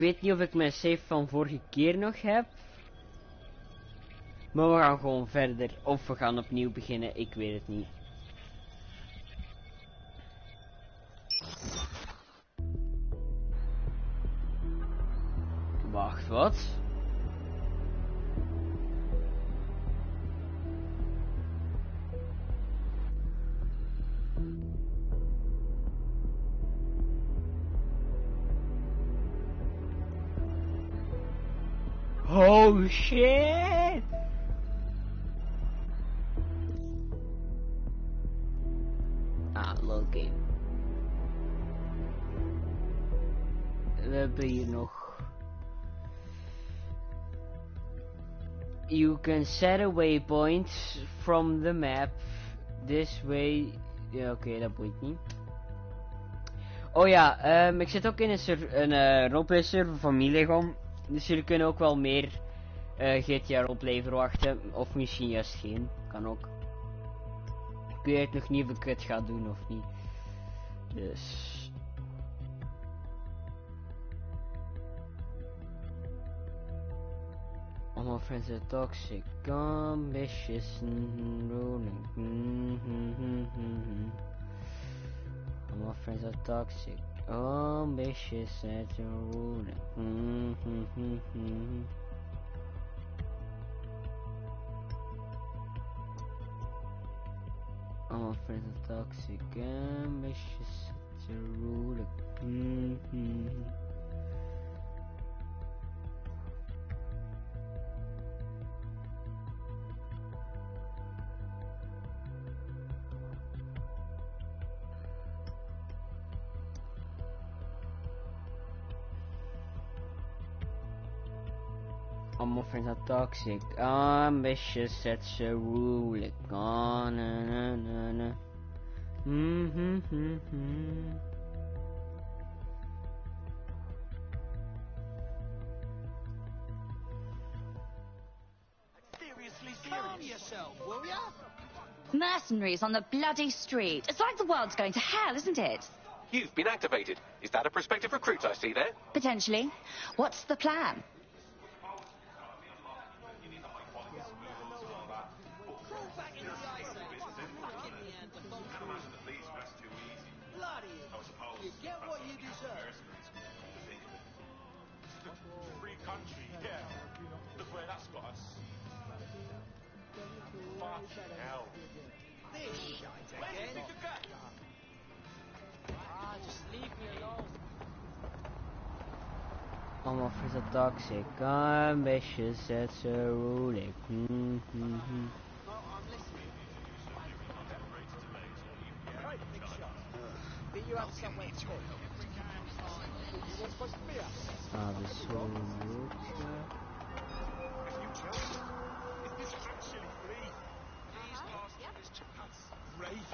weet niet of ik mijn save van vorige keer nog heb. Maar we gaan gewoon verder. Of we gaan opnieuw beginnen. Ik weet het niet. Wacht, wat? Oh shit! Ah, lol game. We hebben hier nog. You can set a waypoint from the map this way. Ja, oké, dat boeit niet. Oh ja, ik zit ook in een roleplay server van Beleven. Dus jullie kunnen ook wel meer GTA roleplay verwachten. Of misschien juist geen. Kan ook. Ik weet nog niet of ik het ga doen of niet. Dus. All my friends are toxic, ambitious, ruling. All my friends are toxic, ambitious, and ruling. All my friends are toxic, ambitious, and ruling. All my friends are toxic, ambitious, that's a rule. Oh, na na na na. Seriously, calm yourself, will ya? Mercenaries on the bloody street. It's like the world's going to hell, isn't it? You've been activated. Is that a prospective recruit I see there? Potentially. What's the plan? You get what you deserve. Free country, yeah. Look where that's got us. Fucking hell. This shite again. Just leave me alone. All my friends are toxic, ambitious, that's a ruling. I'm listening. Right, big shot. Think you have somewhere to go? You were supposed to be us. This whole route, If you tell me, is this actually free? Please pass this to us. Great.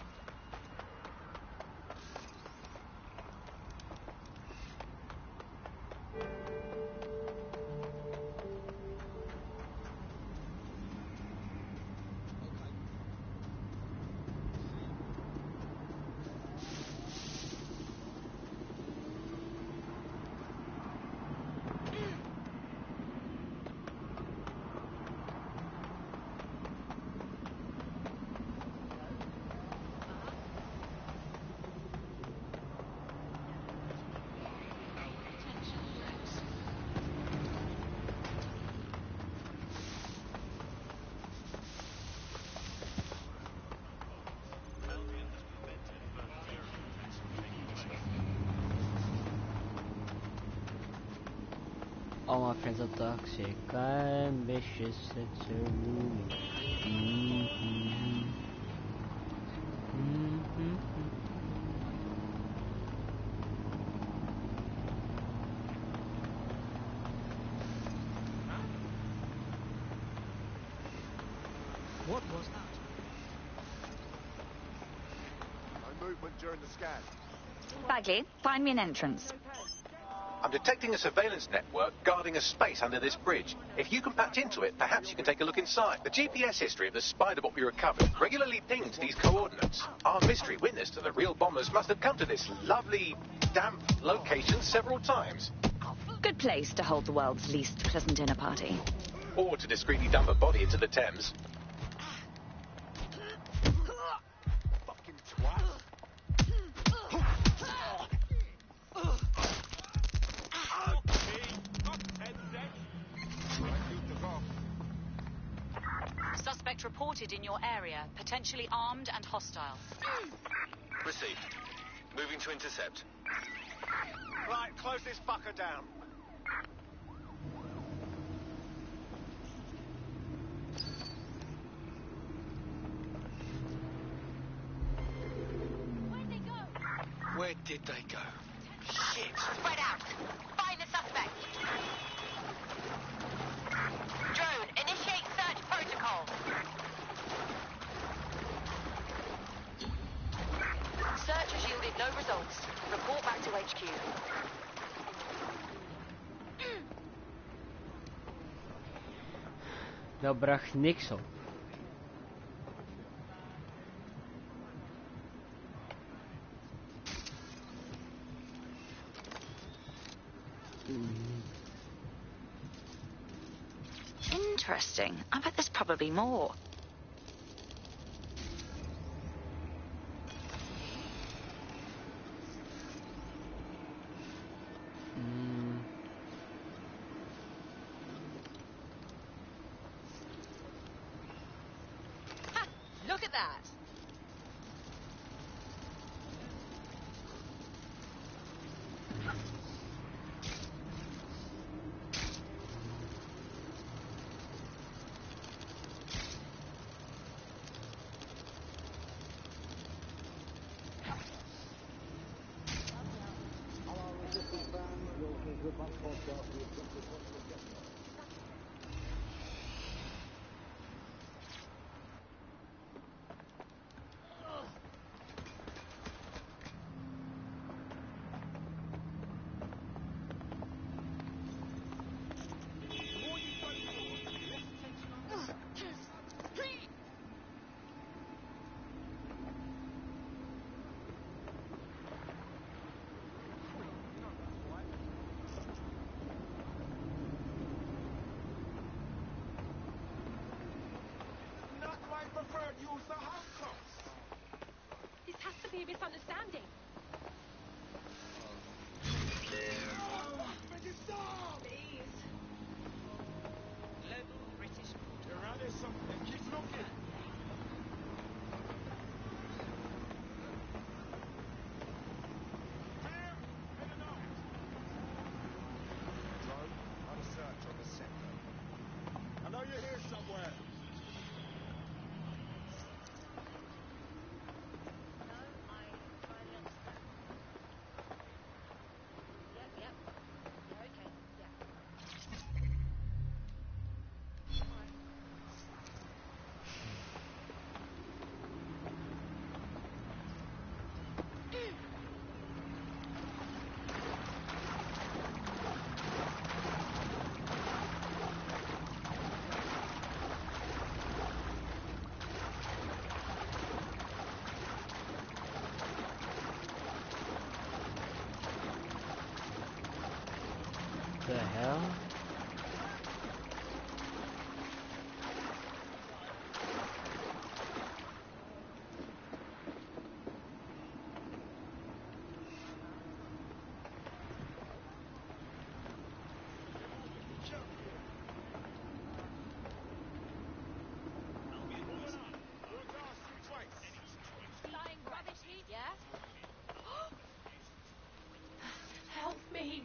all my friends are toxic, ambitious, it's a rule. What was that? No movement during the scan. Bagley, find me an entrance. I'm detecting a surveillance network guarding a space under this bridge. If you can patch into it, perhaps you can take a look inside. The GPS history of the spider bot we recovered regularly pings these coordinates. Our mystery witness to the real bombers must have come to this lovely, damp location several times. Good place to hold the world's least pleasant dinner party. Or to discreetly dump a body into the Thames. Fucking twat. Suspect reported in your area, potentially armed and hostile. Received. Moving to intercept. Right, close this fucker down. Where did they go? Shit! Spread out! Find the suspect! Drone, initiate search protocol! Search has yielded no results. Report back to HQ. Dat bracht niks op. Interesting. I bet there's probably more. Ha! Look at that. This has to be a misunderstanding. Please. Local British. You're around here something. Keep looking. Drone, run a search on the sector. I know you're here somewhere. The hell? Flying rubbish heat, yeah? Help me.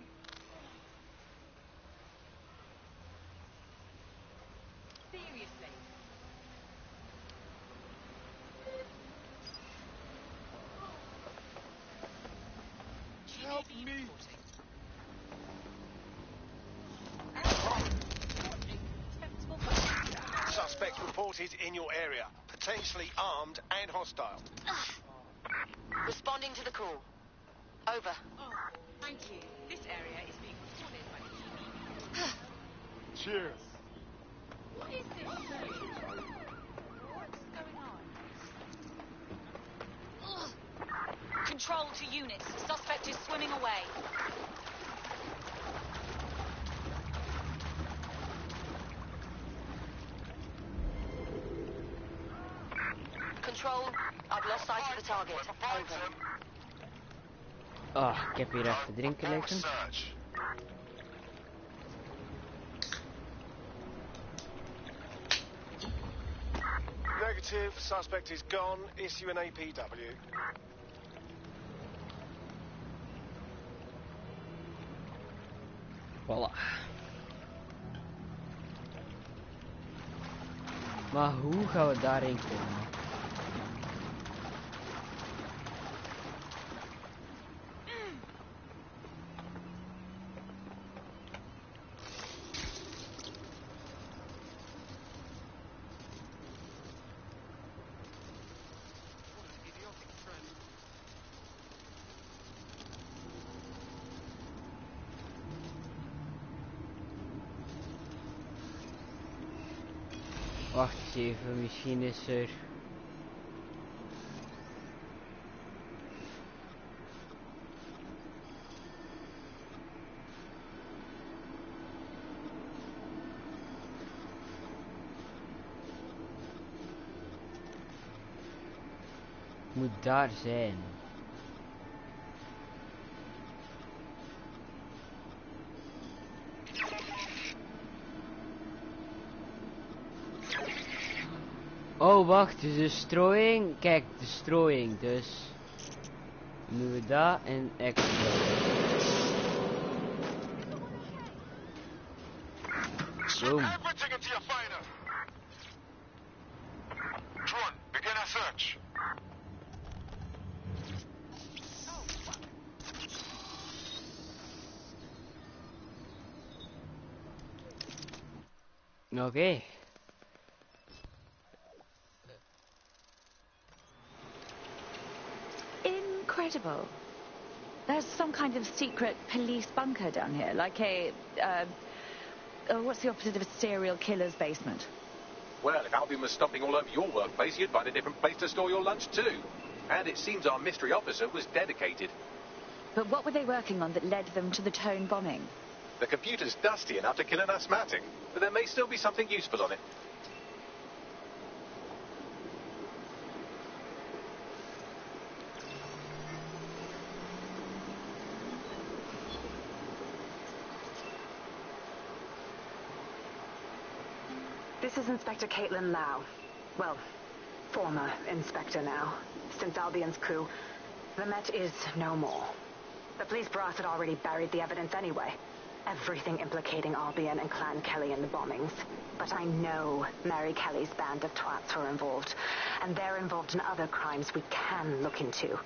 Seriously. Help me. Suspect reported in your area. Potentially armed and hostile. Responding to the call. Over. Oh, thank you. This area is being recorded by the TV. Cheers. What is this thing? What's going on? Control to units. Suspect is swimming away. Control, I've lost sight of the target. Over. Oh, ik heb hier even drinken liggen. Negative. Suspect is gone. Issue an APW. Voilà. Maar hoe gaan we daarheen komen? Wacht eens even, misschien is er... Moet daar zijn. Oh wacht, dus de strooiing, kijk de strooiing, dus doen we dat en extra. Boom. Begin a search. Oké. Incredible. There's some kind of secret police bunker down here, like a, what's the opposite of a serial killer's basement? Well, if Albion was stomping all over your workplace, you'd find a different place to store your lunch too. And it seems our mystery officer was dedicated. But what were they working on that led them to the Tone bombing? The computer's dusty enough to kill an asthmatic, but there may still be something useful on it. This is Inspector Caitlin Lau. Well, former inspector now. Since Albion's coup, the Met is no more. The police brass had already buried the evidence anyway. Everything implicating Albion and Clan Kelly in the bombings. But I know Mary Kelly's band of twats were involved. And they're involved in other crimes we can look into.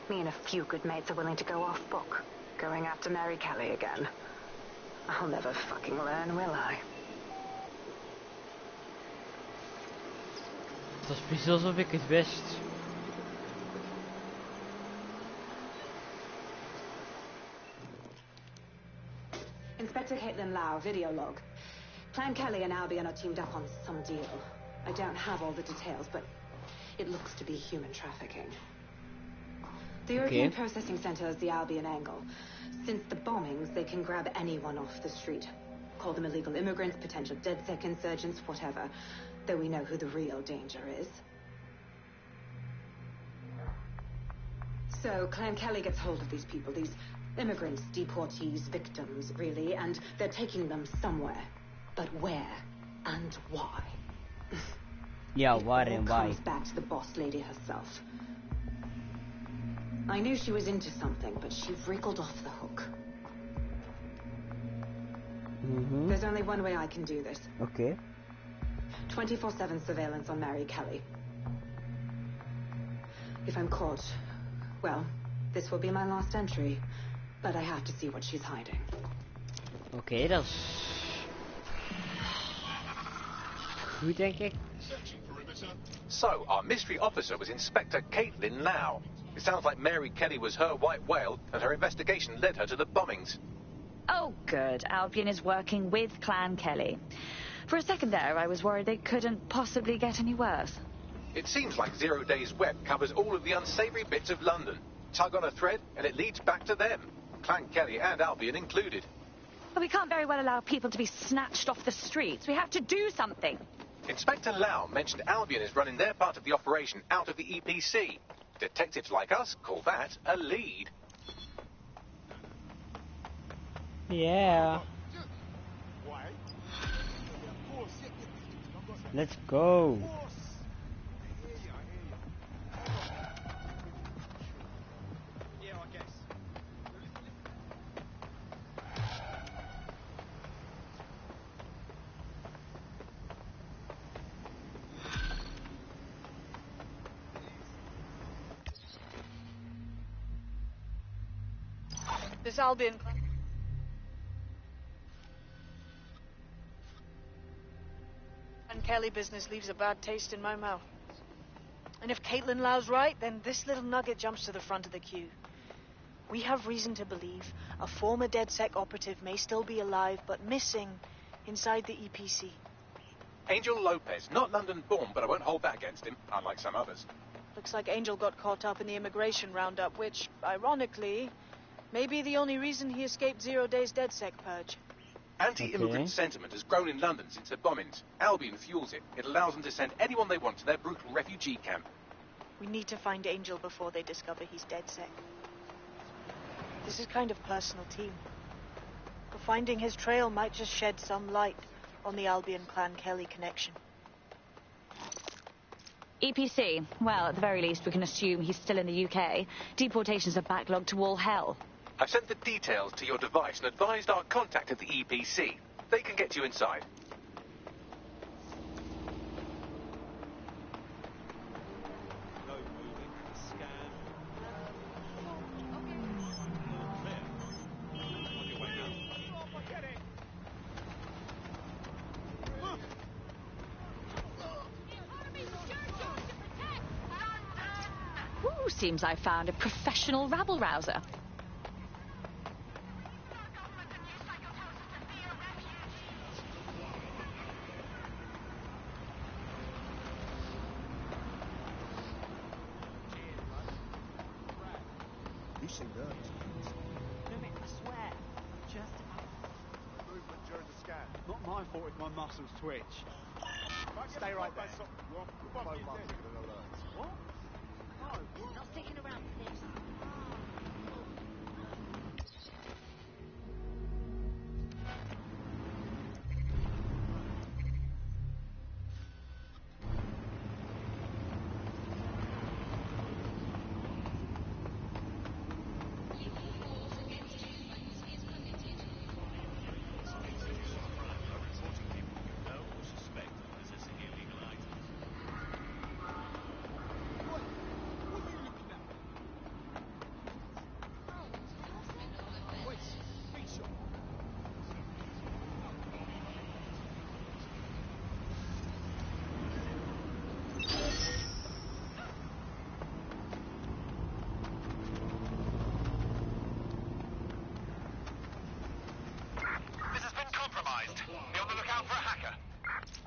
Me and a few good mates are willing to go off book. Going after Mary Kelly again. I'll never fucking learn, will I? Het was precies alsof ik het wist. Inspector Caitlin Lau, video log. Clan Kelly and Albion are teamed up on some deal. I don't have all the details, but it looks to be human trafficking. The European Processing Center is the Albion angle. Since the bombings, they can grab anyone off the street. Call them illegal immigrants, potential DedSec insurgents, whatever. Though we know who the real danger is. So, Clan Kelly gets hold of these people, these immigrants, deportees, victims, really, and they're taking them somewhere. But where and why? Yeah, what and why? Comes back to the boss lady herself. I knew she was into something, but she wriggled off the hook. There's only one way I can do this. Okay. 24/7 surveillance on Mary Kelly. If I'm caught, well, this will be my last entry. But I have to see what she's hiding. Oké, dat is... goed, denk ik. So, our mystery officer was Inspector Caitlin Lau. It sounds like Mary Kelly was her white whale, and her investigation led her to the bombings. Oh, good. Albion is working with Clan Kelly. For a second there, I was worried they couldn't possibly get any worse. It seems like 0 Days Web covers all of the unsavory bits of London. Tug on a thread, and it leads back to them. Clan Kelly and Albion included. But we can't very well allow people to be snatched off the streets. We have to do something. Inspector Lau mentioned Albion is running their part of the operation out of the EPC. Detectives like us call that a lead. Yeah. Let's go. This Albion. And Kelly business leaves a bad taste in my mouth. And if Caitlin Lau's right, then this little nugget jumps to the front of the queue. We have reason to believe a former DedSec operative may still be alive, but missing inside the EPC. Angel Lopez, not London born, but I won't hold that against him, unlike some others. Looks like Angel got caught up in the immigration roundup, which, ironically, may be the only reason he escaped 0 days DedSec purge. Anti-immigrant sentiment has grown in London since the bombings. Albion fuels it. It allows them to send anyone they want to their brutal refugee camp. We need to find Angel before they discover he's DedSec. This is kind of personal team. But finding his trail might just shed some light on the Albion Clan-Kelly connection. EPC. Well, at the very least, we can assume he's still in the UK. Deportations are backlogged to all hell. I've sent the details to your device and advised our contact at the EPC. They can get you inside. No moving. Scan. On your way now. Get it. Ooh, seems I found a professional rabble-rouser. You seem nervous. Limit, I swear. Just Movement during the scan. not my fault if my muscles twitch. Stay right there. You're off the phone button and alerts. What? No, not sticking around for this.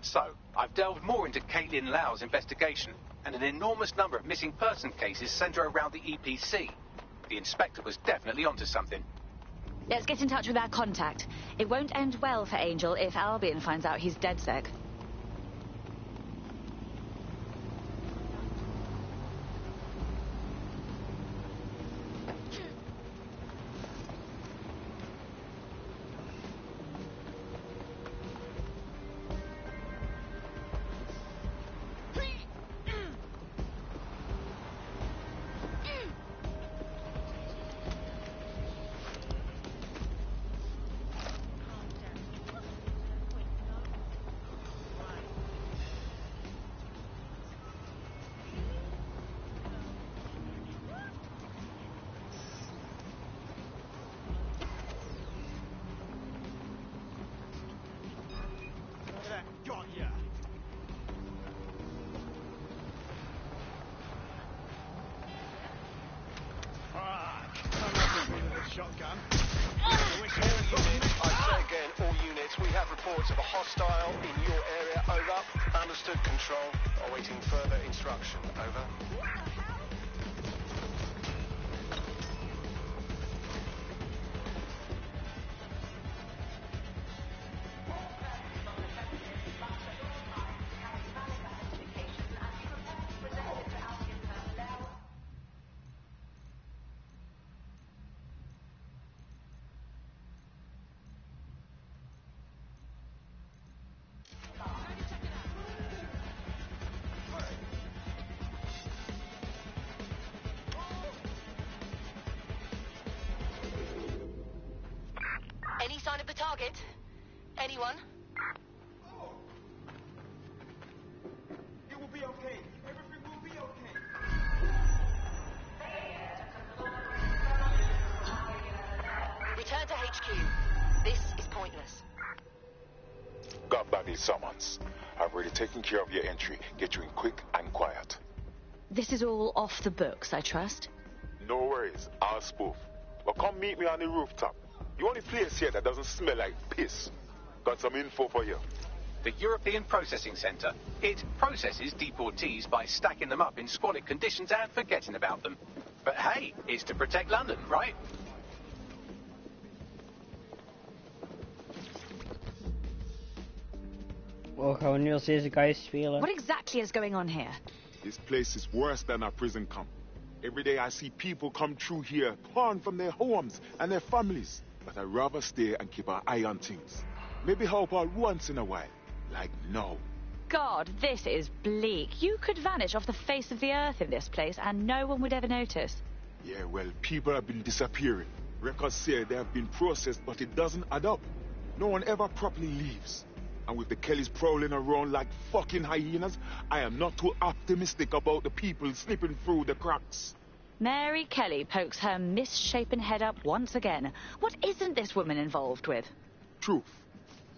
So, I've delved more into Caitlin Lau's investigation, and an enormous number of missing person cases centre around the EPC. The inspector was definitely onto something. Let's get in touch with our contact. It won't end well for Angel if Albion finds out he's DedSec. Got ya. Shotgun. All units, I say again, all units, we have reports of a hostile in your area. Over. Understood, control. Awaiting further instruction. Over. target. Anyone? It will be okay. Everything will be okay. Return to HQ. This is pointless. Got Bagley summons. I've already taken care of your entry. Get you in quick and quiet. This is all off the books, I trust. No worries, I'll spoof. But come meet me on the rooftop. The only place here that doesn't smell like piss. Got some info for you. The European Processing Centre. It processes deportees by stacking them up in squalid conditions and forgetting about them. But hey, it's to protect London, right? Oh, gaan we nu als deze guys spelen? What exactly is going on here? This place is worse than a prison camp. Every day I see people come through here, torn from their homes and their families. But I'd rather stay and keep an eye on things. Maybe help out once in a while. Like now. God, this is bleak. You could vanish off the face of the earth in this place and no one would ever notice. Yeah, well, people have been disappearing. Records say they have been processed, but it doesn't add up. No one ever properly leaves. And with the Kellys prowling around like fucking hyenas, I am not too optimistic about the people slipping through the cracks. Mary Kelly pokes her misshapen head up once again. What isn't this woman involved with? Truth.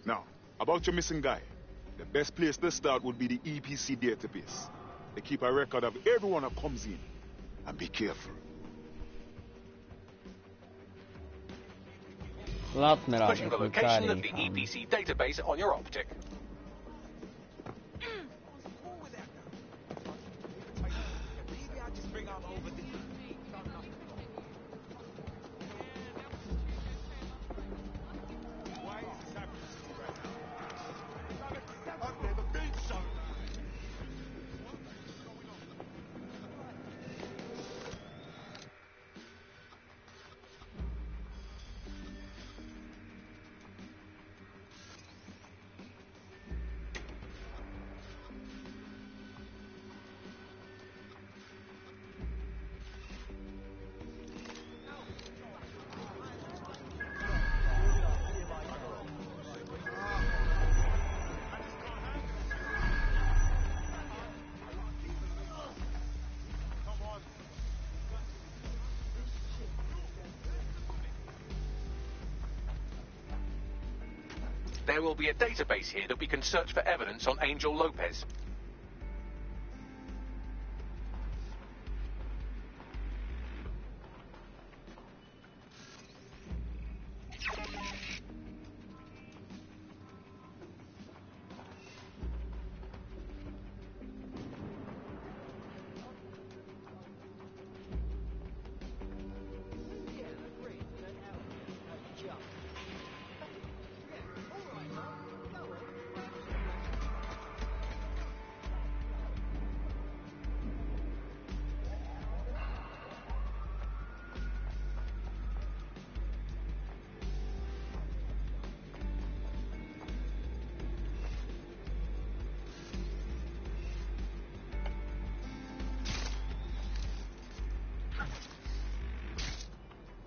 Now, about your missing guy. The best place to start would be the EPC database. They keep a record of everyone that comes in. And be careful. Laat me Pushing the location of the EPC database on your optic. There will be a database here that we can search for evidence on Angel Lopez.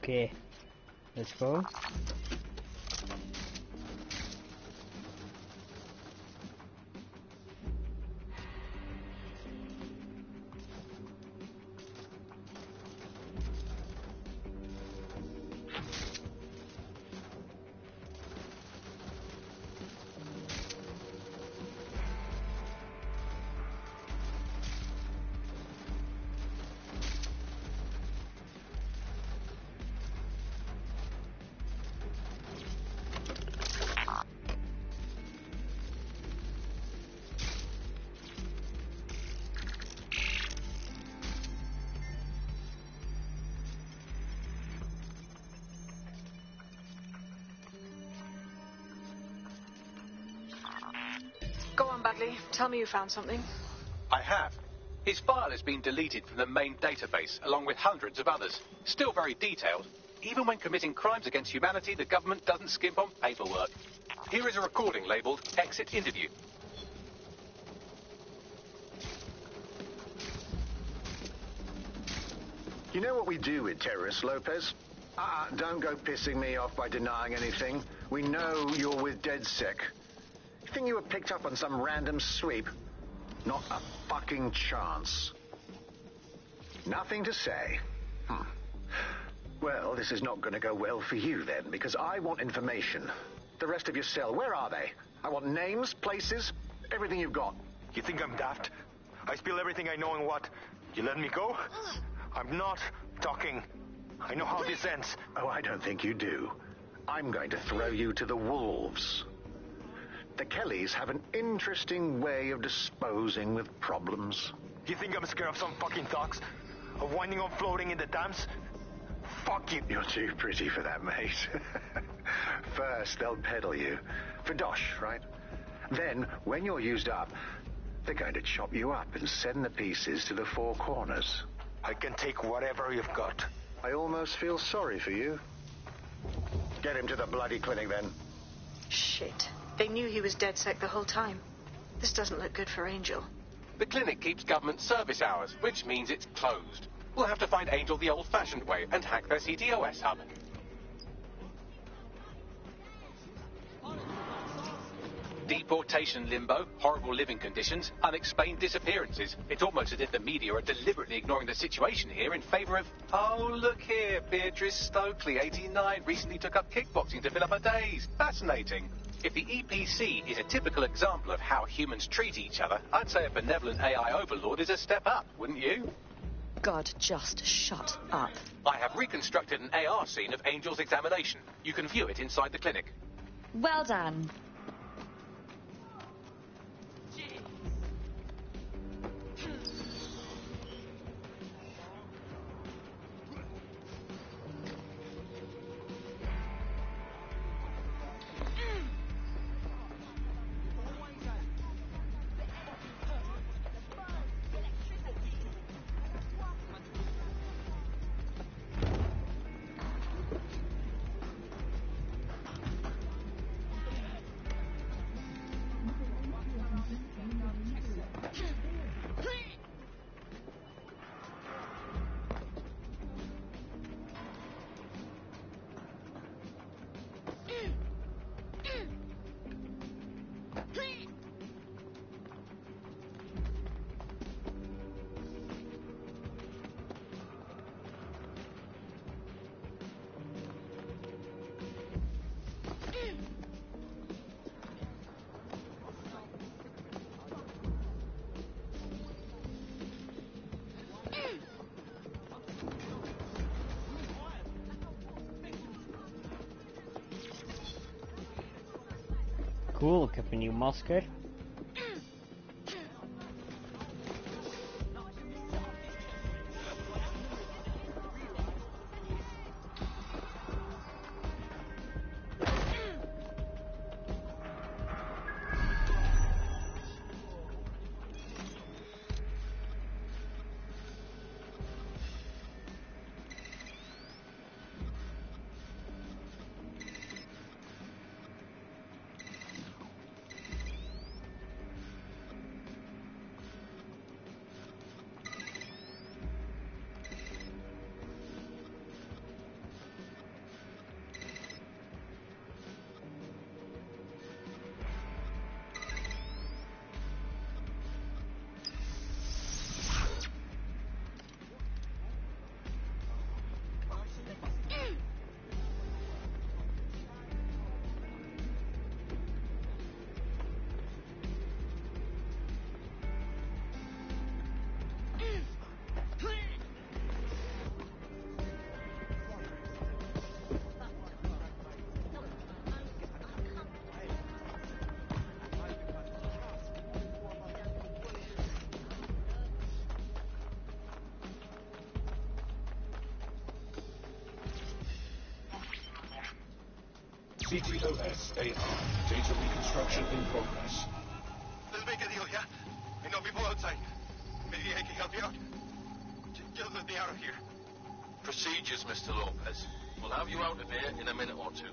Okay, let's go. Go on, Bagley. Tell me you found something. I have. His file has been deleted from the main database, along with hundreds of others. Still very detailed. Even when committing crimes against humanity, the government doesn't skimp on paperwork. Here is a recording labelled Exit Interview. You know what we do with terrorists, Lopez? Don't go pissing me off by denying anything. We know you're with DedSec. You think you were picked up on some random sweep? Not a fucking chance. Nothing to say. Well, this is not going to go well for you then, because I want information. The rest of your cell, where are they? I want names, places, everything you've got. You think I'm daft? I spill everything I know and what? You let me go? I'm not talking. I know how this ends. Oh, I don't think you do. I'm going to throw you to the wolves. The Kellys have an interesting way of disposing with problems. You think I'm scared of some fucking thugs? Of winding up floating in the dams? Fuck you. You're too pretty for that, mate. First, they'll peddle you. For dosh, right? Then, when you're used up, they're going to chop you up and send the pieces to the four corners. I can take whatever you've got. I almost feel sorry for you. Get him to the bloody clinic, then. Shit. They knew he was DedSec the whole time. This doesn't look good for Angel. The clinic keeps government service hours, which means it's closed. We'll have to find Angel the old-fashioned way and hack their CTOS hub. Deportation limbo, horrible living conditions, unexplained disappearances. It's almost as if the media are deliberately ignoring the situation here in favour of... Oh, look here, Beatrice Stokely, 89, recently took up kickboxing to fill up her days. Fascinating. If the EPC is a typical example of how humans treat each other, I'd say a benevolent AI overlord is a step up, wouldn't you? God, just shut up. I have reconstructed an AR scene of Angel's examination. You can view it inside the clinic. Well done. Cool, ik heb een nieuw masker. CTOS AR. Data reconstruction in progress. Let's make a deal, yeah? I know people outside. Maybe I can help you out. Just let me out of here. Procedures, Mr. Lopez. We'll have you out of here in a minute or two.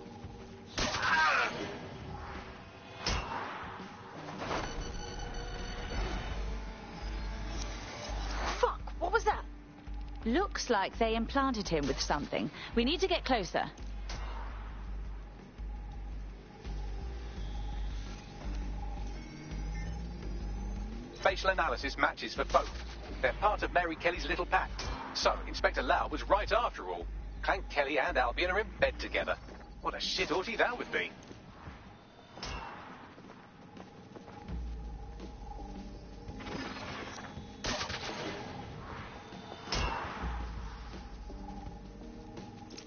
Fuck, what was that? Looks like they implanted him with something. We need to get closer. facial analysis matches for both. They're part of Mary Kelly's little pack. So, Inspector Lau was right after all. Clank Kelly and Albion are in bed together. What a shit orgy that would be.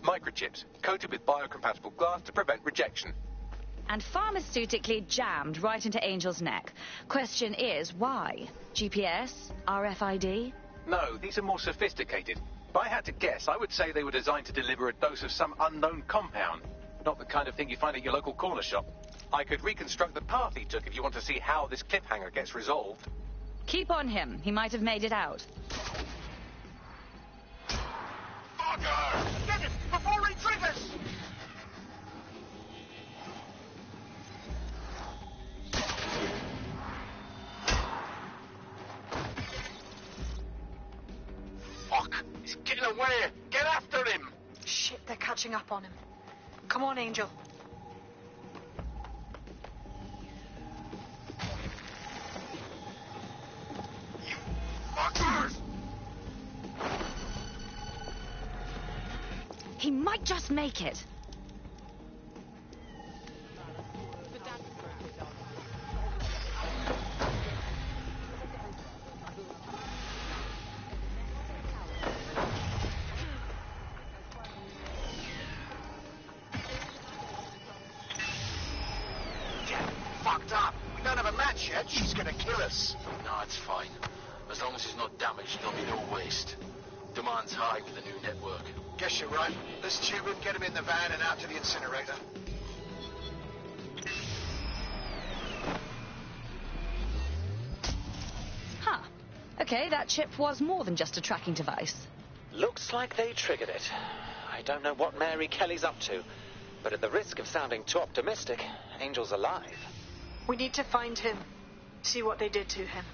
Microchips, coated with biocompatible glass to prevent rejection. And pharmaceutically jammed right into Angel's neck. Question is, why? GPS? RFID? No, these are more sophisticated. If I had to guess, I would say they were designed to deliver a dose of some unknown compound. Not the kind of thing you find at your local corner shop. I could reconstruct the path he took if you want to see how this cliffhanger gets resolved. Keep on him. He might have made it out. Fucker! Get it before he triggers! Fuck! He's getting away! Get after him! Shit, they're catching up on him. Come on, Angel. You fuckers! He might just make it. Fucked up. We don't have a match yet. She's gonna kill us. No, it's fine. As long as he's not damaged, there'll be no waste. Demand's high with the new network. Guess you're right. Let's tube him, get him in the van and out to the incinerator. Huh. Okay, that chip was more than just a tracking device. Looks like they triggered it. I don't know what Mary Kelly's up to, but at the risk of sounding too optimistic, Angel's alive. We need to find him. See what they did to him.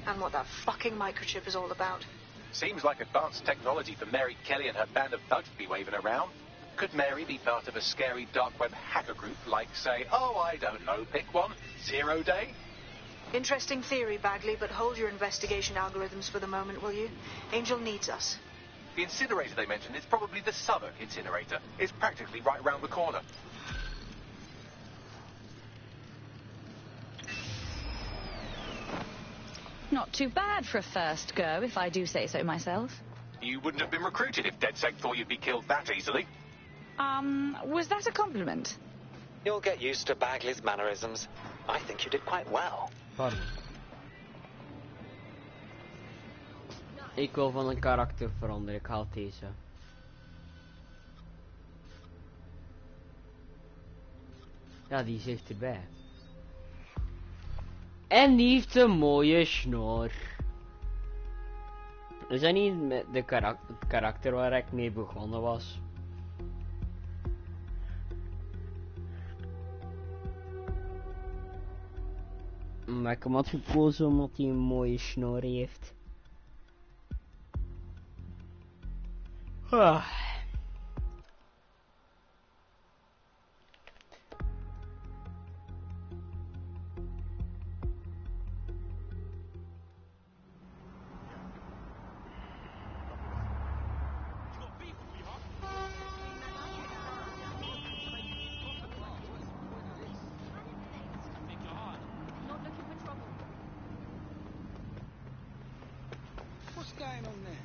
And what that fucking microchip is all about. Seems like advanced technology for Mary Kelly and her band of thugs to be waving around. Could Mary be part of a scary dark web hacker group like, say, oh, I don't know, pick one, 0 Day? Interesting theory, Bagley, but hold your investigation algorithms for the moment, will you? Angel needs us. The incinerator they mentioned is probably the Southwark incinerator. It's practically right around the corner. Not too bad for a first go, if I do say so myself. You wouldn't have been recruited if DedSec thought you'd be killed that easily. Was that a compliment? You'll get used to Bagley's mannerisms. I think you did quite well. Pardon. Ik wil van een karakter veranderen, ik haal deze. Ja, die zit erbij. En die heeft een mooie snor. Is dat niet met de het karakter waar ik mee begonnen was? Maar ik had gekozen omdat hij een mooie snor heeft. Ah. What's going on there?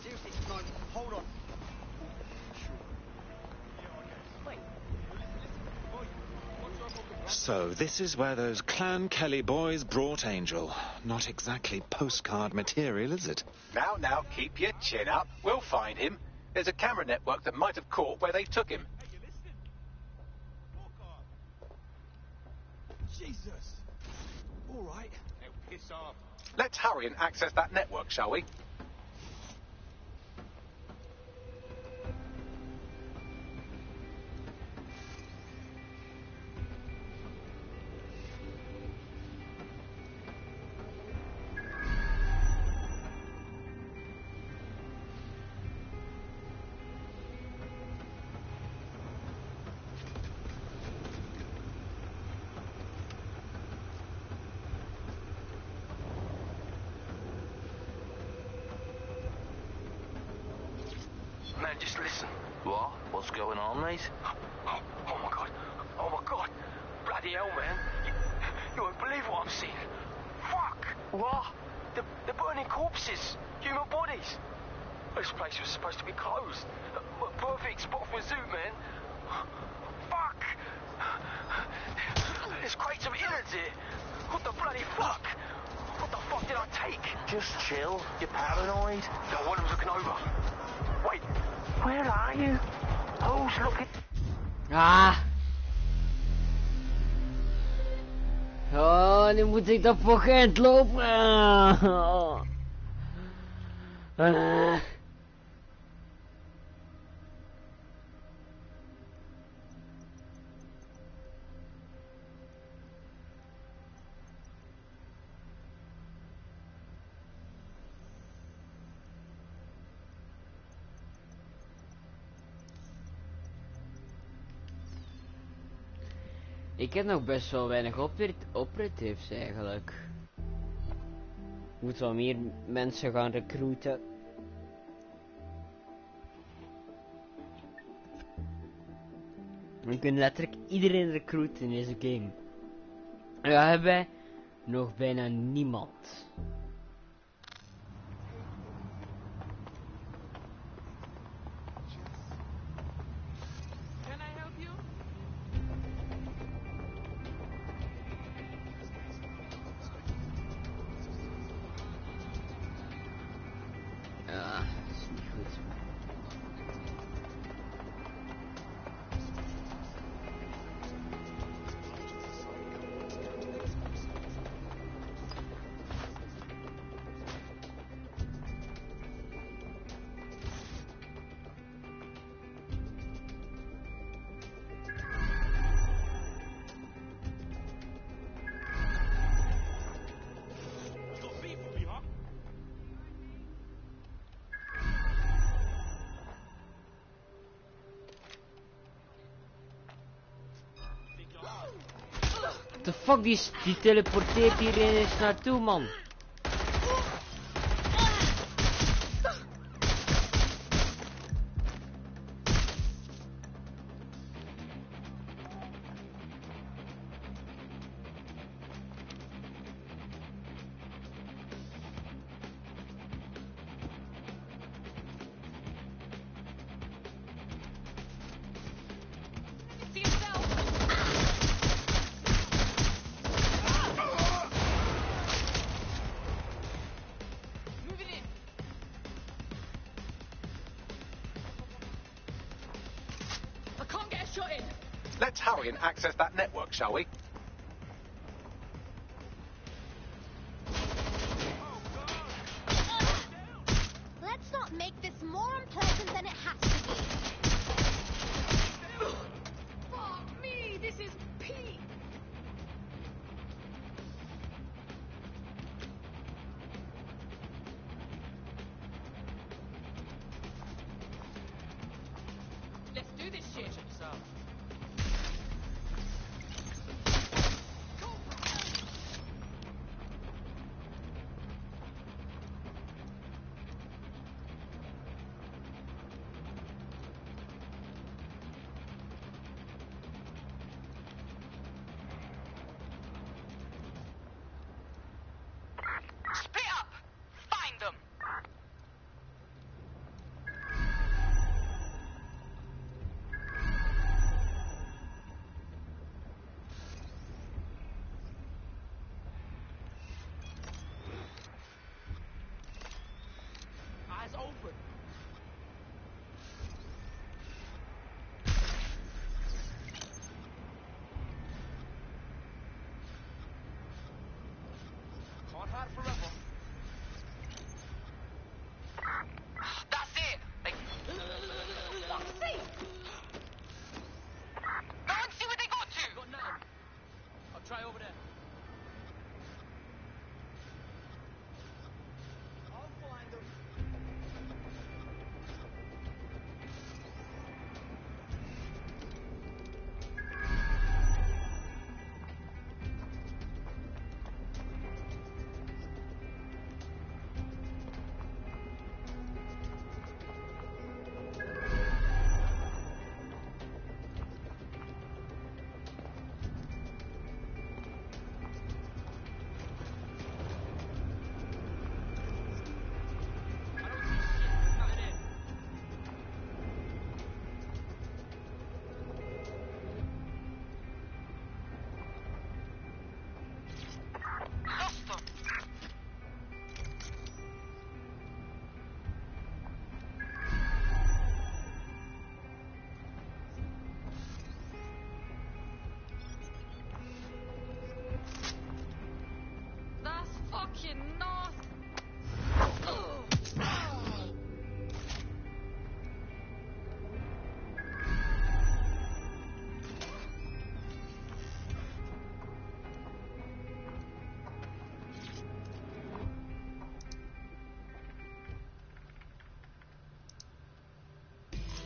Seriously, no, hold on. So, this is where those Clan Kelly boys brought Angel. Not exactly postcard material, is it? Now, keep your chin up. We'll find him. There's a camera network that might have caught where they took him. Jesus. All right. Hey, piss off. Let's hurry and access that network, shall we? Man, just listen. What? What's going on, mate? Oh my god. Oh my god. Bloody hell, man. You won't believe what I'm seeing. Fuck. What? They're burning corpses. Human bodies. This place was supposed to be closed. Perfect spot for a zoo, man. Fuck. There's crates of innards here. What the bloody fuck? What the fuck did I take? Just chill. You're paranoid. No, one of them's looking over. Wait, where are you? Who's looking? Ah! Oh, nu moet ik dat fucking lopen. Ik heb nog best wel weinig operatives eigenlijk. Ik moet wel meer mensen gaan recruiten. We kunnen letterlijk iedereen recruiten in deze game. En we hebben nog bijna niemand. The fuck, die teleporteert hierin eens naartoe, man. Let's hurry and access that network, shall we? Let's not make this more unpleasant than it has to be. Fuck me, this is peak. Let's do this shit.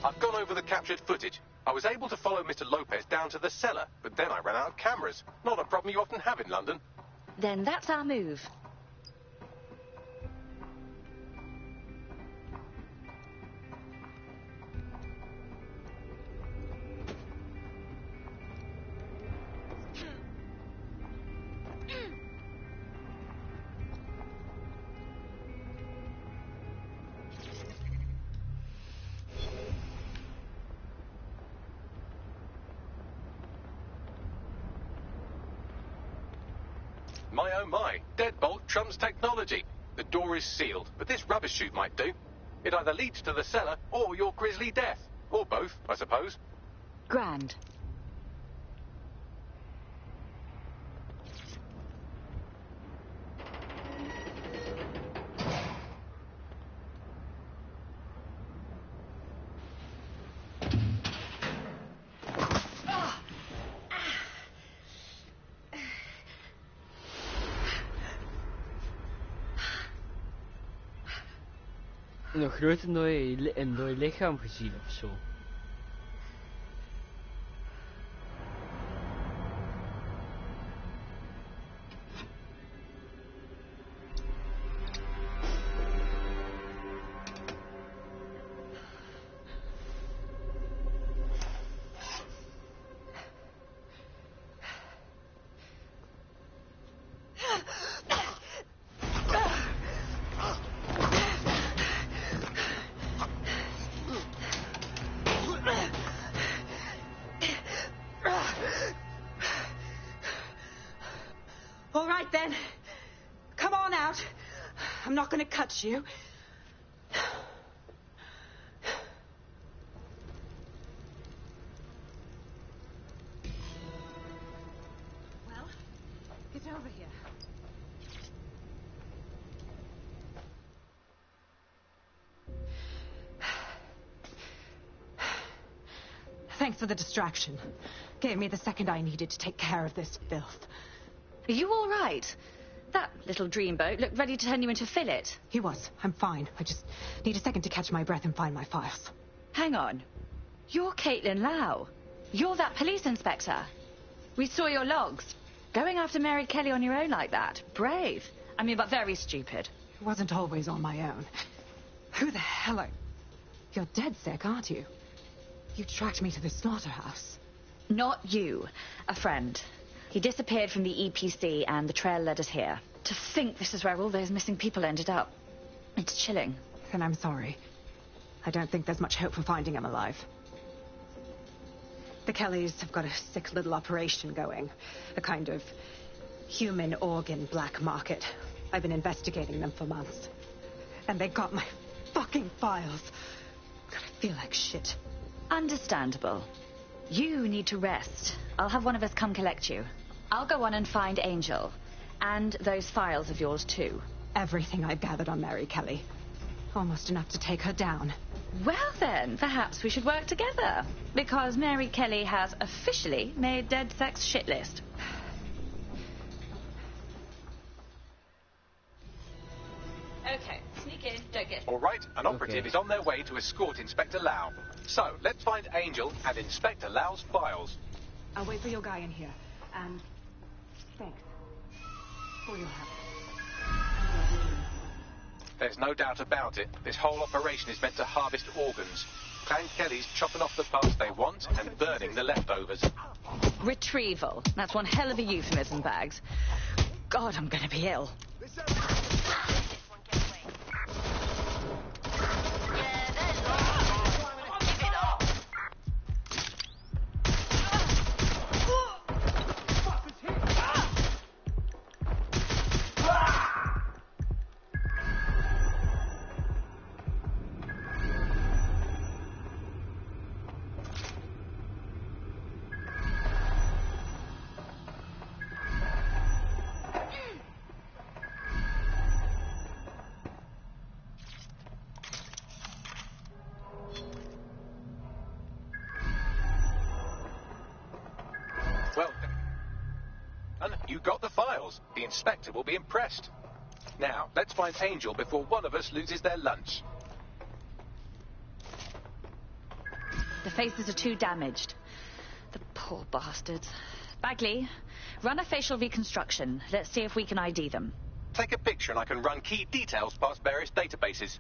I've gone over the captured footage. I was able to follow Mr. Lopez down to the cellar, but then I ran out of cameras. Not a problem you often have in London. Then that's our move. My oh my, deadbolt trumps technology. The door is sealed, but this rubbish chute might do. It either leads to the cellar or your grisly death. Or both, I suppose. Grand. Een grote een dooi lichaam gezien of zo. All right, then. Come on out. I'm not going to cut you. Well, get over here. Thanks for the distraction. Gave me the second I needed to take care of this filth. Are you all right? That little dreamboat looked ready to turn you into fillet. He was. I'm fine. I just need a second to catch my breath and find my files. Hang on. You're Caitlin Lau. You're that police inspector. We saw your logs. Going after Mary Kelly on your own like that. Brave. I mean, but very stupid. It wasn't always on my own. Who the hell are... You're dead sick, aren't you? You tracked me to the slaughterhouse. Not you. A friend. He disappeared from the EPC and the trail led us here. To think this is where all those missing people ended up. It's chilling. Then I'm sorry. I don't think there's much hope for finding him alive. The Kellys have got a sick little operation going. A kind of human organ black market. I've been investigating them for months. And they got my fucking files. God, I feel like shit. Understandable. You need to rest. I'll have one of us come collect you. I'll go on and find Angel. And those files of yours too. Everything I've gathered on Mary Kelly. Almost enough to take her down. Well then, perhaps we should work together. Because Mary Kelly has officially made Dead Sex shit list. Okay, sneak in, don't get... All right, an operative is on their way to escort Inspector Lau. So, let's find Angel and Inspector Lau's files. I'll wait for your guy in here. And thanks for your help. There's no doubt about it. This whole operation is meant to harvest organs. Clan Kelly's chopping off the parts they want and burning the leftovers. Retrieval. That's one hell of a euphemism, Bags. God, I'm gonna be ill. Well, and you got the files. The inspector will be impressed. Now, let's find Angel before one of us loses their lunch. The faces are too damaged. The poor bastards. Bagley, run a facial reconstruction. Let's see if we can ID them. Take a picture and I can run key details past various databases.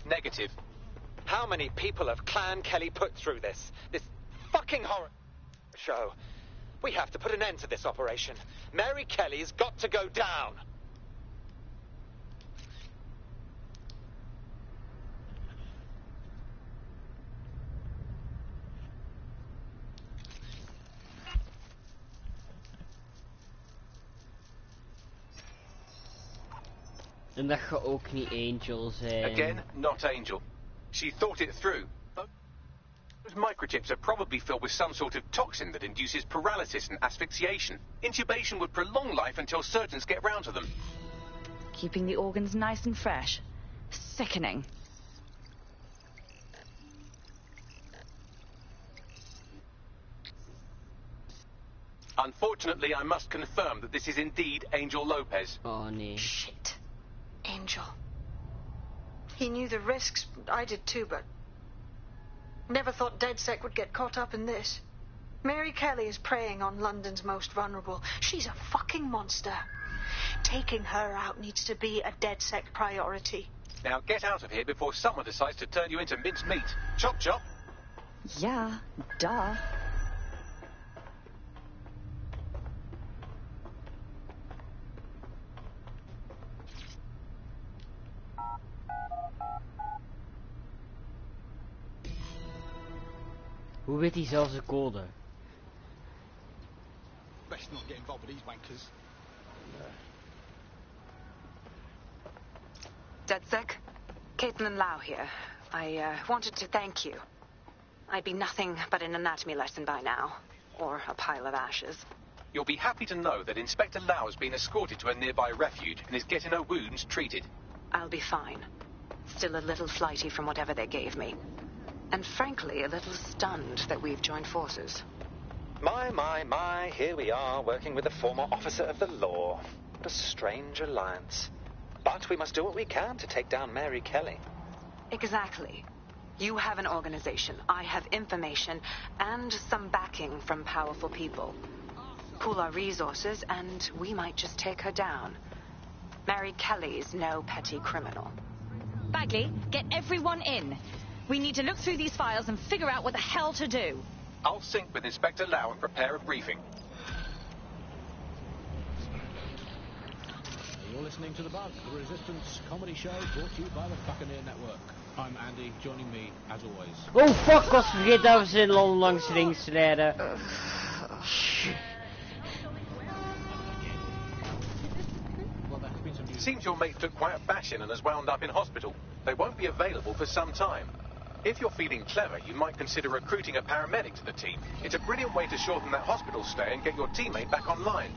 Negative. How many people have Clan Kelly put through this? This fucking horror show. We have to put an end to this operation. Mary Kelly's got to go down. En dat je ook niet Angel zijn. Again, not Angel. She thought it through. Those microchips are probably filled with some sort of toxin that induces paralysis and asphyxiation. Intubation would prolong life until surgeons get round to them. Keeping the organs nice and fresh. Sickening. Unfortunately, I must confirm that this is indeed Angel Lopez. Oh, nee. Shit. Angel. He knew the risks. I did too, but never thought DedSec would get caught up in this. Mary Kelly is preying on London's most vulnerable. She's a fucking monster. Taking her out needs to be a DedSec priority. Now get out of here before someone decides to turn you into minced meat. Chop chop. Yeah, duh. Hoe weet hij zelfs de code? Best not get involved with these wankers. DedSec, Caitlin Lau here. I wanted to thank you. I'd be nothing but an anatomy lesson by now, or a pile of ashes. You'll be happy to know that Inspector Lau has been escorted to a nearby refuge and is getting her wounds treated. I'll be fine. Still a little flighty from whatever they gave me. And frankly, a little stunned that we've joined forces. My, here we are, working with a former officer of the law. What a strange alliance. But we must do what we can to take down Mary Kelly. Exactly. You have an organization, I have information, and some backing from powerful people. Pool our resources, and we might just take her down. Mary Kelly's no petty criminal. Bagley, get everyone in. We need to look through these files and figure out what the hell to do. I'll sync with Inspector Lau and prepare a briefing. You're listening to The Bug, the Resistance comedy show brought to you by the Buccaneer Network. I'm Andy, joining me, as always. Oh fuck, was vergeten dat we in Londen langs links rijden. Seems your mate took quite a bashing and has wound up in hospital. They won't be available for some time. If you're feeling clever, you might consider recruiting a paramedic to the team. It's a brilliant way to shorten that hospital stay and get your teammate back online.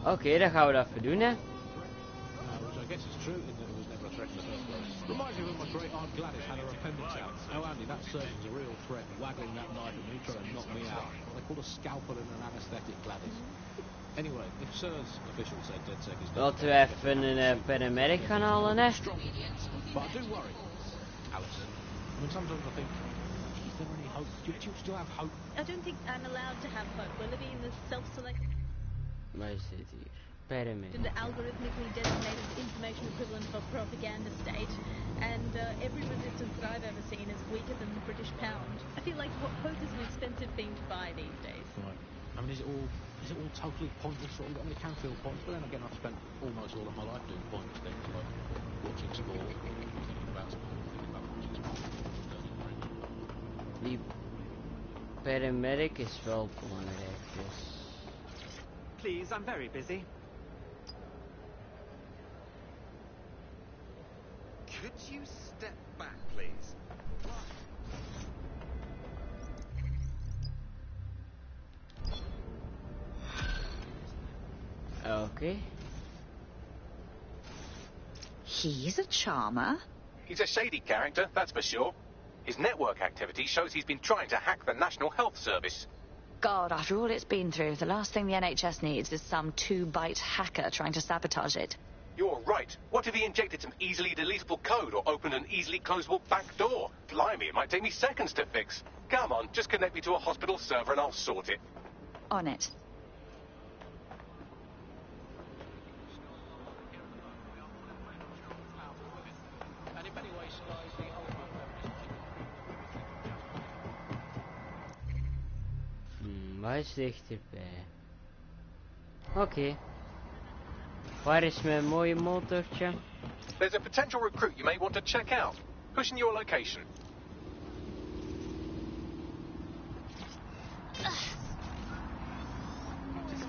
Oké, dan gaan we dat even doen, hè. Which I guess is true in that it was never a threat in the first place. Reminds me when my great aunt Gladys had her appendix out. Oh Andy, that surgeon's a real threat, waggling that knife at me, trying to knock me out. What they call a scalpel and an anaesthetic, Gladys. Anyway, if Sir's official said DedSec is... Laten we even een paramedic gaan halen, hè. But I do worry, Alice. I mean, sometimes I think, is there any hope? Do you still have hope? I don't think I'm allowed to have hope. We're living in this self-select... Waar is dit hier? Paramedic. in the algorithmically designated information equivalent of a propaganda state, and every resistance that I've ever seen is weaker than the British pound. I feel like hope is an expensive thing to buy these days. Right. I mean, is it all totally pointless? I mean, it can feel pointless, but then again, I've spent almost all of my life doing pointless things, like watching sport, thinking about sport, thinking about watching sport. Die paramedic is wel belangrijk, dus... Please, I'm very busy. Could you step back, please? Oké. He's a charmer? He's a shady character, that's for sure. His network activity shows he's been trying to hack the National Health Service. God, after all it's been through, the last thing the NHS needs is some 2-byte hacker trying to sabotage it. You're right. What if he injected some easily deletable code or opened an easily closable back door? Blimey, it might take me seconds to fix. Come on, just connect me to a hospital server and I'll sort it. On it. Waar is dichterbij? Oké. Waar is mijn mooie motortje? There's a potential recruit you may want to check out. Pushing your location.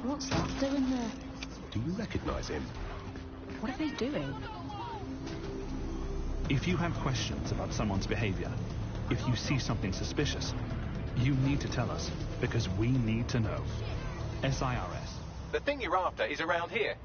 What's that doing there? Do you recognize him? What are they doing? If you have questions about someone's behavior, if you see something suspicious, you need to tell us, because we need to know. SIRS. The thing you're after is around here.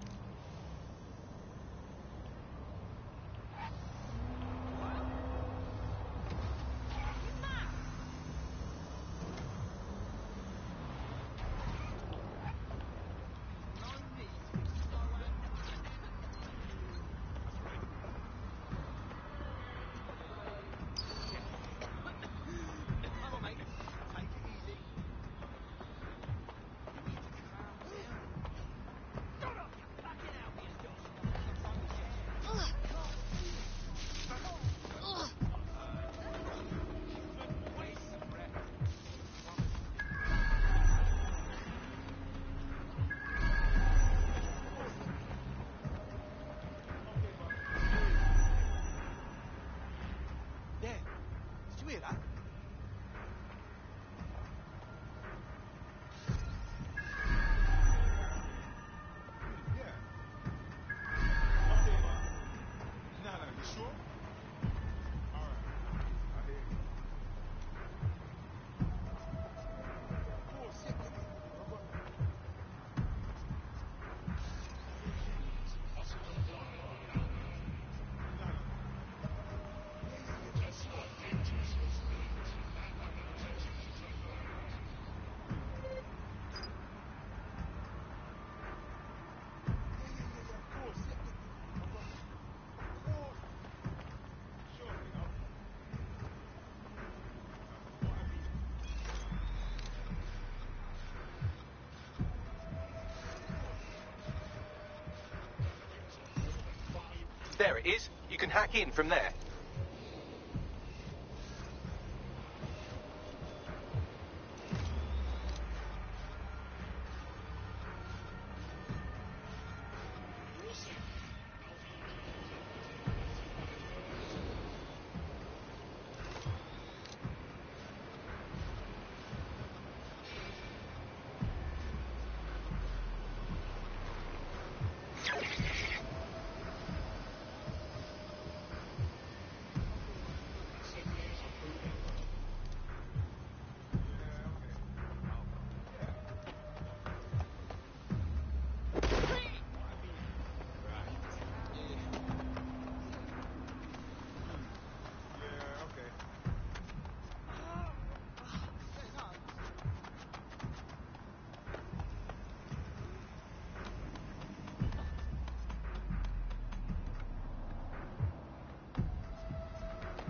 There it is. You can hack in from there.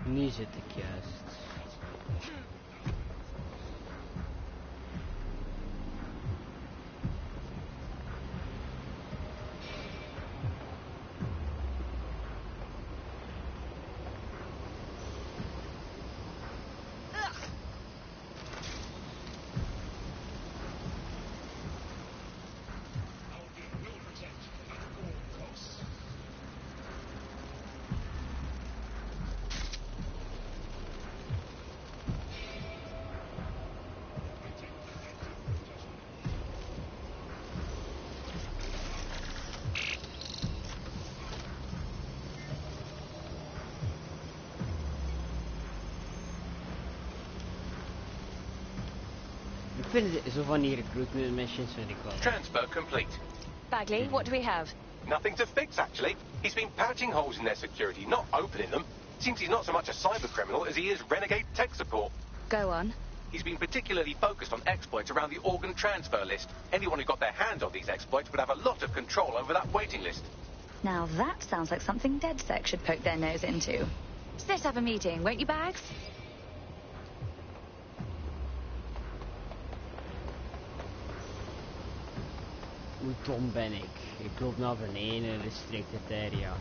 Nu zit ik juist. Ik vind het zo van die recruitment missions vind ik wel. Transfer complete. Bagley, what do we have? Nothing to fix, actually. He's been patching holes in their security, not opening them. Seems he's not so much a cyber criminal as he is renegade tech support. Go on. He's been particularly focused on exploits around the organ transfer list. Anyone who got their hands on these exploits would have a lot of control over that waiting list. Now that sounds like something DedSec should poke their nose into. Let's have a meeting, won't you, Bags? Hoe dom ben ik? Ik loop naar beneden, restricted area.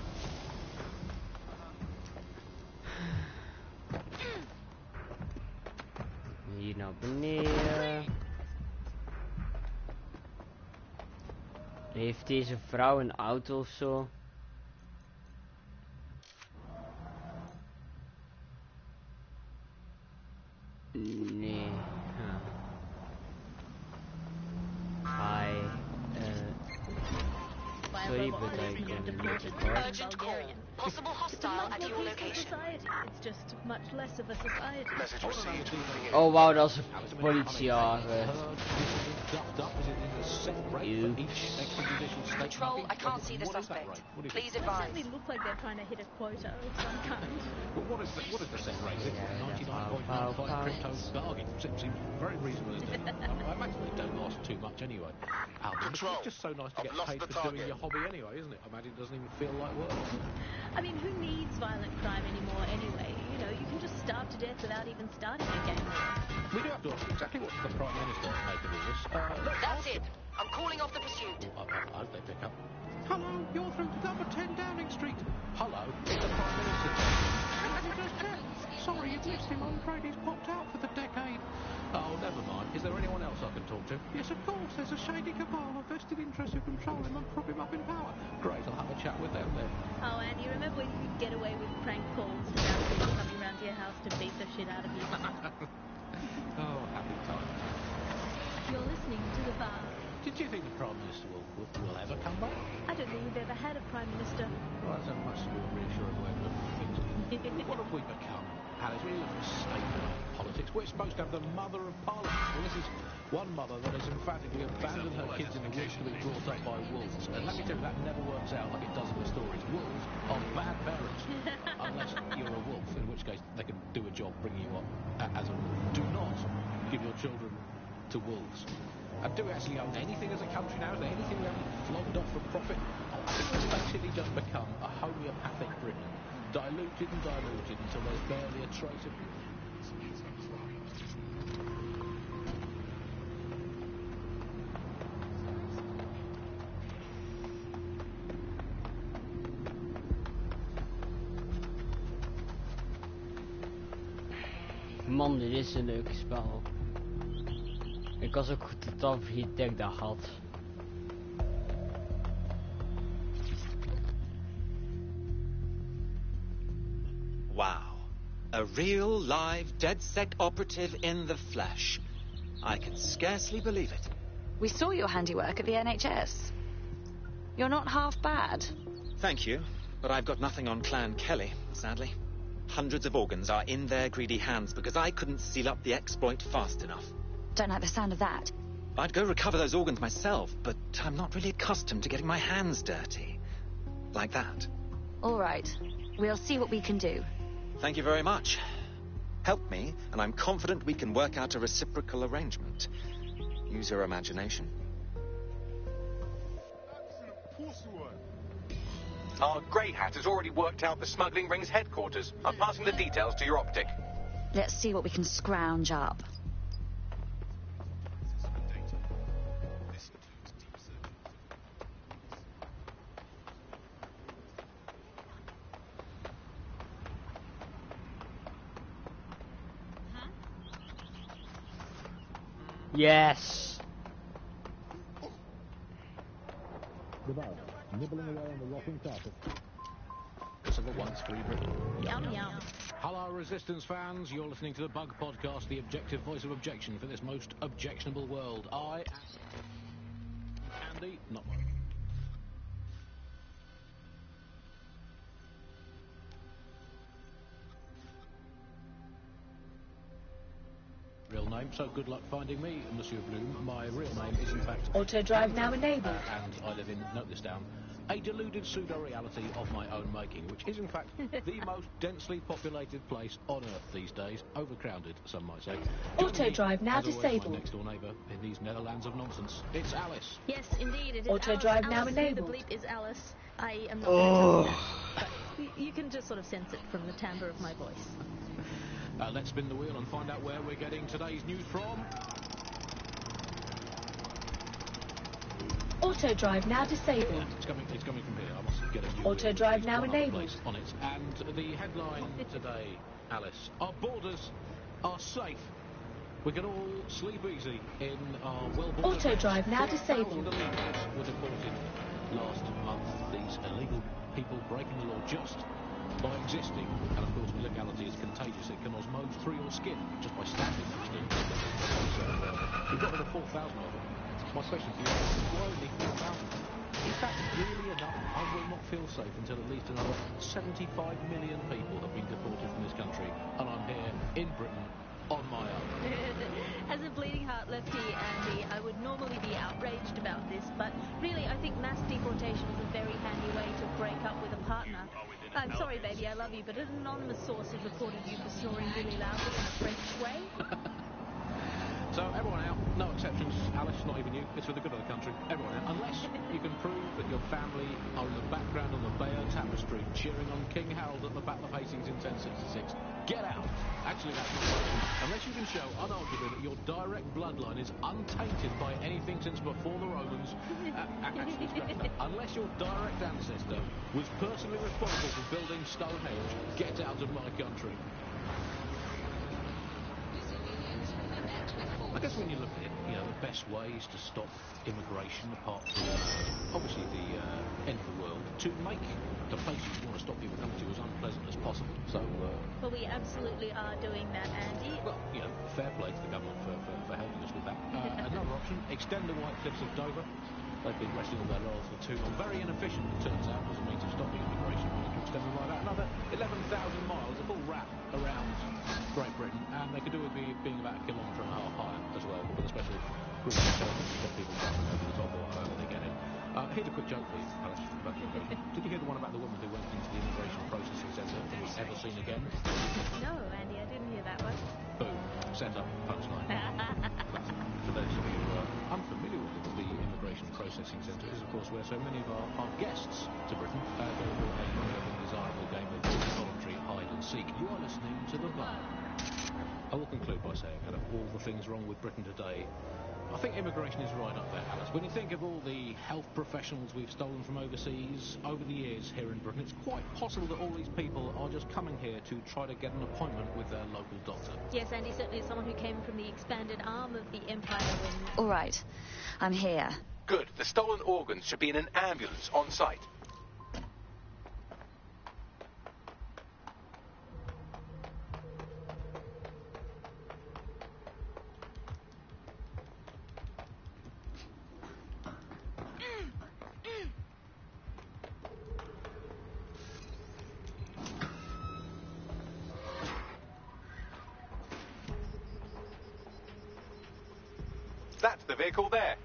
Hier naar beneden. Heeft deze vrouw een auto of zo? Nee. Hi. Sorry, but I can Urgent call. Possible hostile at your location. It's just much less of a society. Message received. Oh wow, dat is een politiewagen. Patrol, I can't see the suspect. Please advise. They certainly look like they're trying to hit a quota of some kind. But what is the set rate? 99.95 crypto bargain. Seems very reasonable, isn't it? I imagine they don't last too much anyway. Albert, it's just so nice to get paid for doing your hobby anyway, isn't it? I imagine it doesn't even feel like work. I mean, who needs violent crime anymore anyway? You know, you can just starve to death without even starting a game. We do have to ask exactly what the Prime Minister make of all this. That's it. I'm calling off the pursuit. I hope they pick up. Hello, you're through to number 10 Downing Street. Hello, it's the Prime Minister. Sorry, you've missed him. I'm afraid he's popped out for the decade. Oh, never mind. Is there anyone else I can talk to? Yes, of course. There's a shady cabal of vested interests who control him and prop him up in power. Great, I'll have a chat with them then. Oh, Andy, remember when you could get away with prank calls without people coming round to your house to beat the shit out of you? Oh, happy times. You're listening to The Bar. Did you think the Prime Minister will ever come back? I don't think we've ever had a Prime Minister. Well, that's a much more reassuring way of looking at things. What have we become? Alice, we live in a state of politics. We're supposed to have the mother of parliament. Well, this is one mother that has emphatically abandoned her kids in the woods to be brought up by wolves. And let me tell you, that never works out like it does in the stories. Wolves are bad parents. Unless you're a wolf, in which case they can do a job bringing you up as a wolf. Do not give your children to wolves. And do we actually own anything as a country now? Is there anything we haven't flogged off for profit? I think we've basically just become a homeopathic Britain. Diluted and diluted until there's barely a trace of... Man, dit is een leuk spel. Ik was ook totaal vergeten dat ik dat had. Wow. A real live DedSec operative in the flesh. I can scarcely believe it. We saw your handiwork at the NHS. You're not half bad. Thank you, but I've got nothing on Clan Kelly, sadly. Hundreds of organs are in their greedy hands because I couldn't seal up the exploit fast enough. Don't like the sound of that. I'd go recover those organs myself, but I'm not really accustomed to getting my hands dirty. Like that. All right. We'll see what we can do. Thank you very much. Help me, and I'm confident we can work out a reciprocal arrangement. Use your imagination. Our grey hat has already worked out the smuggling ring's headquarters. I'm passing the details to your optic. Let's see what we can scrounge up. Yes. Nibbling away on the rotting carpet. This is the once free Britain. Yum yum. Hello, Resistance fans. You're listening to the Bug Podcast, the objective voice of objection for this most objectionable world. I am Andy, not mine. Real name, so good luck finding me, Monsieur Bloom. My real name is in fact... Auto drive now enabled. And I live in, note this down, a deluded pseudo-reality of my own making, which is in fact the most densely populated place on Earth these days. Overcrowded, some might say. Auto drive now disabled. My next-door neighbour in these Netherlands of nonsense. It's Alice. Yes, indeed, it is Auto Alice. drive now Alice, enabled. The bleep is Alice. I am not going to tell you that, but you can just sort of sense it from the timbre of my voice. Let's spin the wheel and find out where we're getting today's news from. Auto drive now disabled. Yeah, it's coming from here. I must get a new Auto drive now enabled. On it. And the headline today, Alice, our borders are safe. We can all sleep easy in our well-bordered... Auto drive now disabled. Illegals were deported last month. These illegal people breaking the law just by existing. And of course, illegality is contagious. It can osmose through your skin just by standing next to it. So we've got rid of 4,000 of them. My question for you is, why only 4,000? Is that really enough? I will not feel safe until at least another 75 million people have been deported from this country, and I'm here in Britain on my own. As a bleeding heart lefty, Andy, I would normally be outraged about this, but really I think mass deportation is a very handy way to break up with a partner. I'm sorry, baby, I love you, but an anonymous source has reported you for snoring really loudly in a French way. So everyone out, no exceptions, Alice, not even you, it's for the good of the country, everyone out, unless you can prove that your family are in the background on the Bayeux Tapestry cheering on King Harold at the Battle of Hastings in 1066. Get out! Actually, that's not right. Unless you can show unarguably that your direct bloodline is untainted by anything since before the Romans, actually, scratch that. Unless your direct ancestor was personally responsible for building Stonehenge, get out of my country. I guess when you look at it, you know, the best ways to stop immigration, apart from obviously the end of the world, to make the places you want to stop people coming to as unpleasant as possible. So, well, we absolutely are doing that, Andy. Well, you know, fair play to the government for helping us with that. Another option, extend the White Cliffs of Dover. They've been resting on their laurels for too long. Very inefficient, it turns out, as a means of stopping immigration. We need to extend them like that. Another 11,000 miles, a full wrap around Great Britain, and they could do with being about 1.5 kilometres higher as well, with a special group of intelligence to stop people jumping over the top or however they get in. Here's a quick joke for you, Alice, about immigration. Did you hear the one about the woman who went into the immigration processing centre and was ever seen again? No, Andy, I didn't hear that one. Boom. Send up punchline. For those of you who are unfamiliar with the immigration processing centre, is of course where so many of our guests to Britain go for a desirable game of voluntary hide and seek. You are listening to The Bar. I will conclude by saying, out of all the things wrong with Britain today, I think immigration is right up there, Alice. When you think of all the health professionals we've stolen from overseas over the years here in Britain, it's quite possible that all these people are just coming here to try to get an appointment with their local doctor. Yes, Andy, certainly as someone who came from the expanded arm of the Empire when... All right, I'm here. Good. The stolen organs should be in an ambulance on site. That's the vehicle there.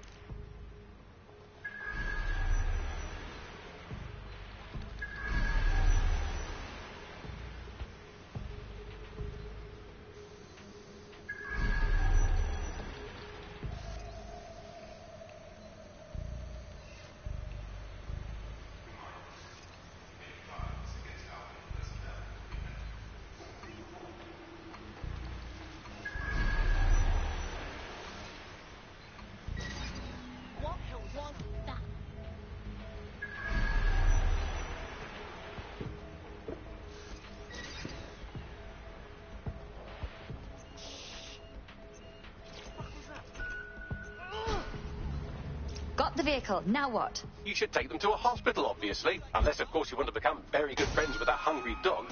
Got the vehicle, now what? You should take them to a hospital, obviously. Unless, of course, you want to become very good friends with a hungry dog.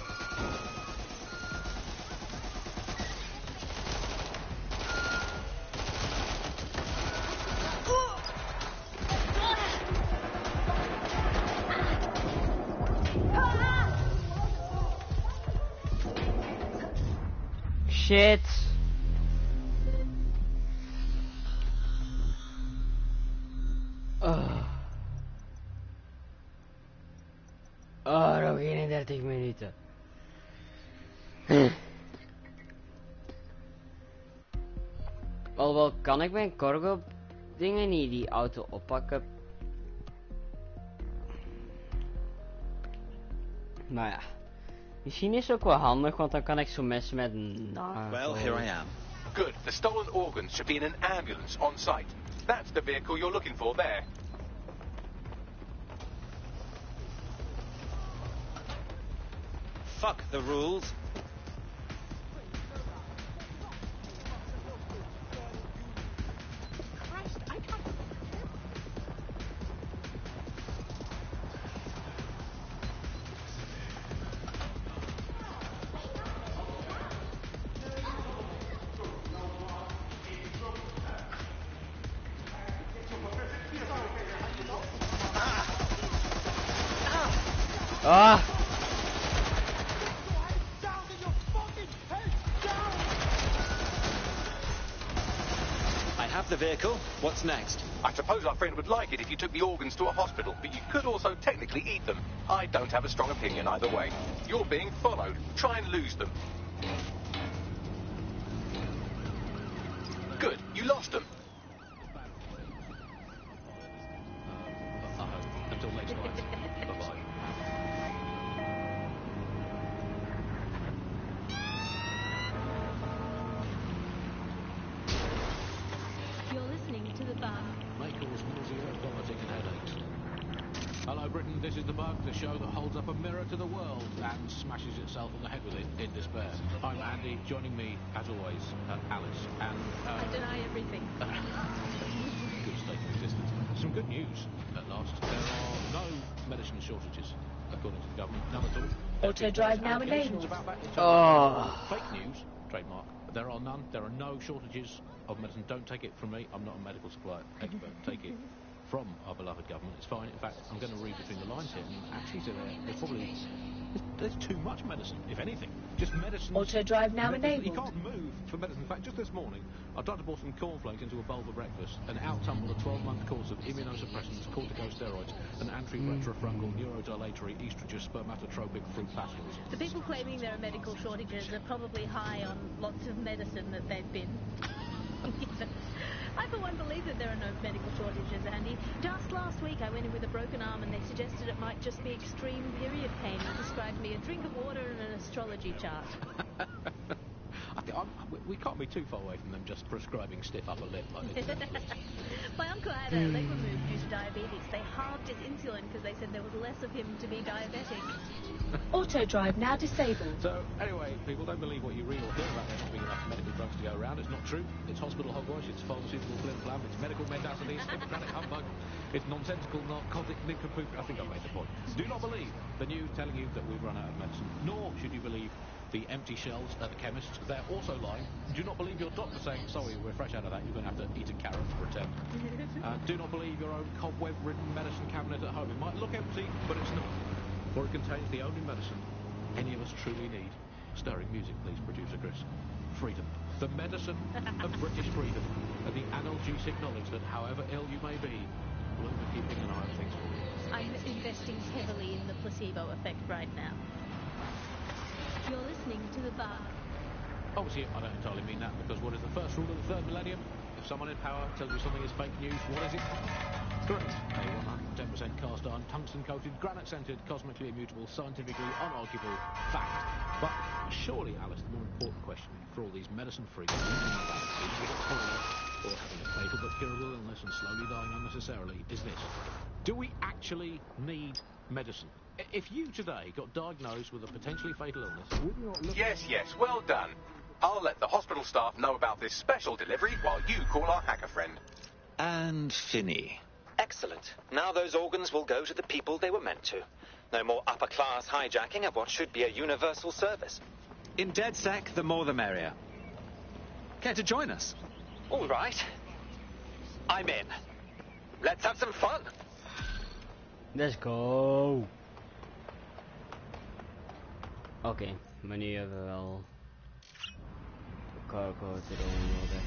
Shit. schieten. Alhoewel, kan ik mijn cargo dingen niet die auto oppakken? Nou ja. Misschien is het ook wel handig, want dan kan ik zo messen met Well, here I am. Good. The stolen organs should be in an ambulance on site. That's the vehicle you're looking for there. Fuck the rules. Ah! I have the vehicle. What's next? I suppose our friend would like it if you took the organs to a hospital, but you could also technically eat them. I don't have a strong opinion either way. You're being followed. Try and lose them. Good. You lost them. Until next time. Bye-bye. You're listening to The Bug. May cause nausea, vomiting and headaches. Hello Britain, this is The Bug, the show that holds up a mirror to the world and smashes itself on the head with it in despair. I'm Andy, joining me, as always, Alice, and... I deny everything. Good state of existence. Some good news, at last. There are no medicine shortages, according to the government. None at all. Auto drive now enabled. About that fake news, trademark. There are none. There are no shortages of medicine. Don't take it from me. I'm not a medical supply expert. Take it from our beloved government. It's fine. In fact, I'm going to read between the lines here. And actually, there's probably there's too much medicine, if anything. Just medicine. Auto drive now enabled. You can't move for medicine. In fact, just this morning, I tried to pour some cornflakes into a bowl for breakfast and out-tumbled a 12-month course of immunosuppressants, corticosteroids, and anti-retrofungal neurodilatory estrogen spermatotropic fruit pastilles. The people claiming there are medical shortages are probably high on lots of medicine that they've been. I, for one, believe that there are no medical shortages, Andy. Just last week, I went in with a broken arm and they suggested it might just be extreme period pain and prescribed me a drink of water and an astrology chart. We can't be too far away from them just prescribing stiff upper lip like this. My uncle had a leg removed due to diabetes. They halved his insulin because they said there was less of him to be diabetic. Auto drive now disabled. So, anyway, people don't believe what you read or hear about there not being enough medical drugs to go around. It's not true. It's hospital hogwash, it's pharmaceutical flim-flam, it's medical mendacity, it's democratic humbug, it's nonsensical narcotic nincompoop. I think I've made the point. Do not believe the news telling you that we've run out of medicine, nor should you believe the empty shelves at the chemists. They're also lying. Do not believe your doctor saying, sorry, we're fresh out of that, you're going to have to eat a carrot to pretend. Do not believe your own cobweb-ridden medicine cabinet at home. It might look empty, but it's not. For it contains the only medicine any of us truly need. Stirring music, please, producer Chris. Freedom. The medicine of British freedom. And the analgesic knowledge that however ill you may be, we'll be keeping an eye on things for you. I'm investing heavily in the placebo effect right now. You're listening to The Bug. Obviously, I don't entirely mean that, because what is the first rule of the third millennium? If someone in power tells you something is fake news, what is it? Correct. A 110% cast iron, tungsten-coated, granite-scented, cosmically immutable, scientifically unarguable fact. But surely, Alice, the more important question for all these medicine freaks thinking about being with a cold or having a fatal but curable illness and slowly dying unnecessarily is this. Do we actually need medicine? If you today got diagnosed with a potentially fatal illness, would you not look... Yes, well done. I'll let the hospital staff know about this special delivery while you call our hacker friend. And Finny. Excellent. Now those organs will go to the people they were meant to. No more upper-class hijacking of what should be a universal service. In DedSec, the more the merrier. Care to join us? All right. I'm in. Let's have some fun. Let's go. Oké, maar nu hebben we wel de cargo te downloaden.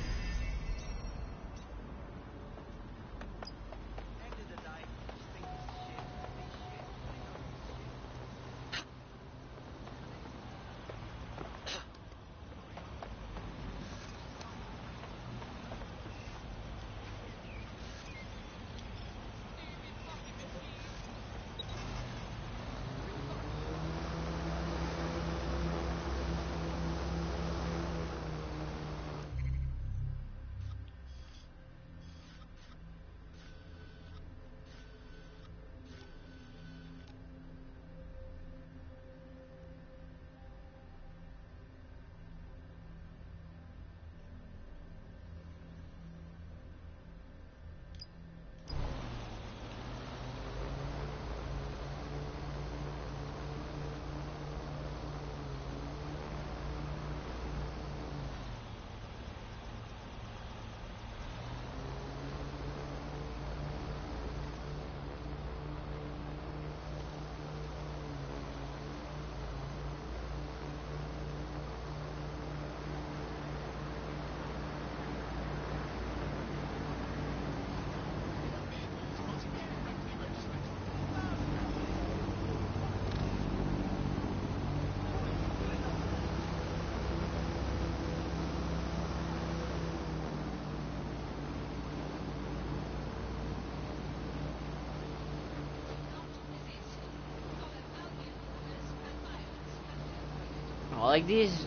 Like this.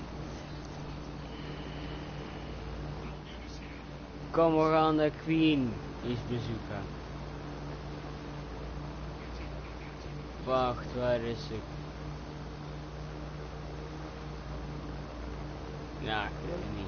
Kom, we gaan de Queen eens bezoeken. Wacht, waar is ik? Ja, ik weet het niet.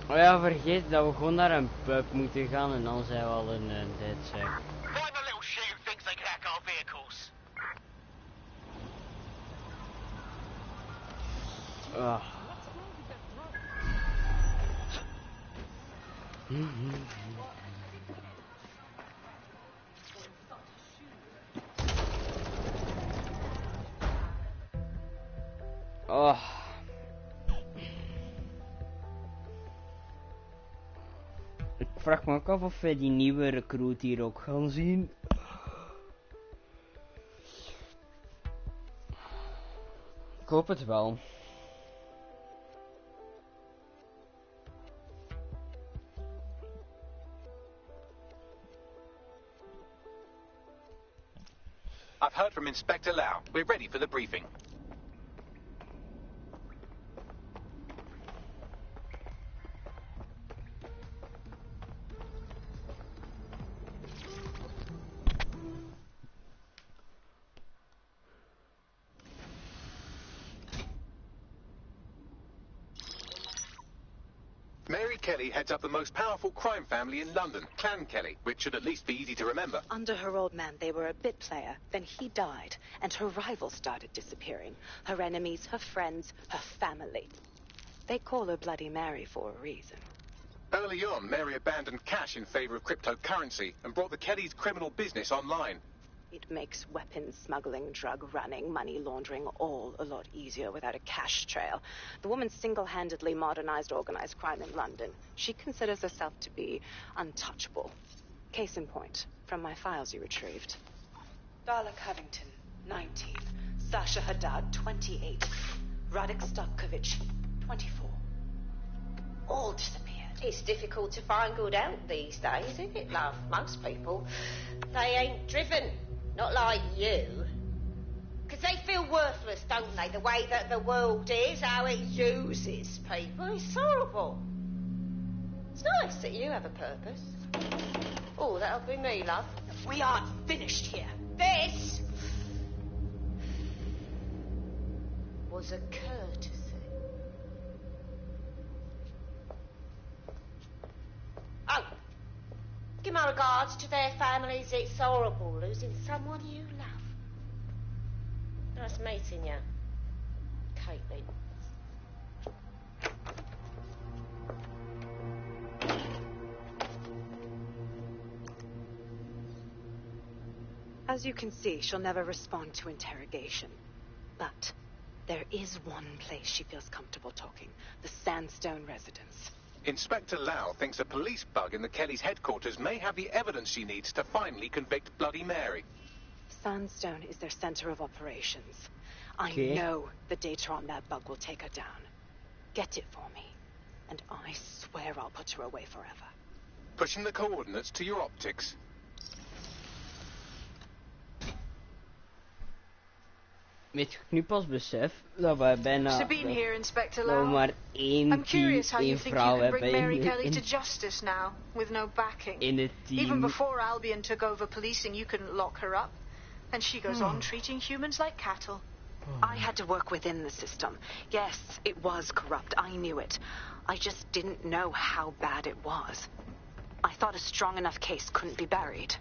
Oh ja, vergeet dat we gewoon naar een pub moeten gaan en dan zijn we al in dit zeg. Find the little shit who thinks they can hack our vehicles. Ik vraag me ook af of wij die nieuwe recruit hier ook gaan zien. Ik hoop het wel. I've heard from Inspector Lau. We're ready for the briefing. Mary Kelly heads up the most powerful crime family in London, Clan Kelly, which should at least be easy to remember. Under her old man, they were a bit player. Then he died, and her rivals started disappearing. Her enemies, her friends, her family. They call her Bloody Mary for a reason. Early on, Mary abandoned cash in favor of cryptocurrency and brought the Kellys' criminal business online. It makes weapons smuggling, drug running, money laundering all a lot easier without a cash trail. The woman single-handedly modernized organized crime in London. She considers herself to be untouchable. Case in point, from my files you retrieved. Darla Covington, 19. Sasha Haddad, 28. Radek Stavkovic, 24. All disappeared. It's difficult to find good help these days, isn't it, love? Most people, they ain't driven. Not like you. Because they feel worthless, don't they? The way that the world is, how it uses people. It's horrible. It's nice that you have a purpose. Oh, that'll be me, love. We aren't finished here. This was a courtesy. Oh. Give my regards to their families. It's horrible losing someone you love. Nice meeting you, Caitlin. As you can see, she'll never respond to interrogation. But there is one place she feels comfortable talking. The Sandstone residence. Inspector Lau thinks a police bug in the Kellys' headquarters may have the evidence she needs to finally convict Bloody Mary. Sandstone is their center of operations. I know the data on that bug will take her down. Get it for me, and I swear I'll put her away forever. Pushing the coordinates to your optics. Weet je, ik nu pas besef dat wij bijna Sabine here, Inspector dat we Lau. maar één I'm curious how you think you vrouw can bring hebben Mary in, Kelly to justice now, with no backing. in het team. Even before Albion took over policing, you couldn't lock her up. And she goes on treating humans like cattle. I had to work within the system. Yes, it was corrupt. I knew it. I just didn't know how bad it was. I thought a strong enough case couldn't be buried.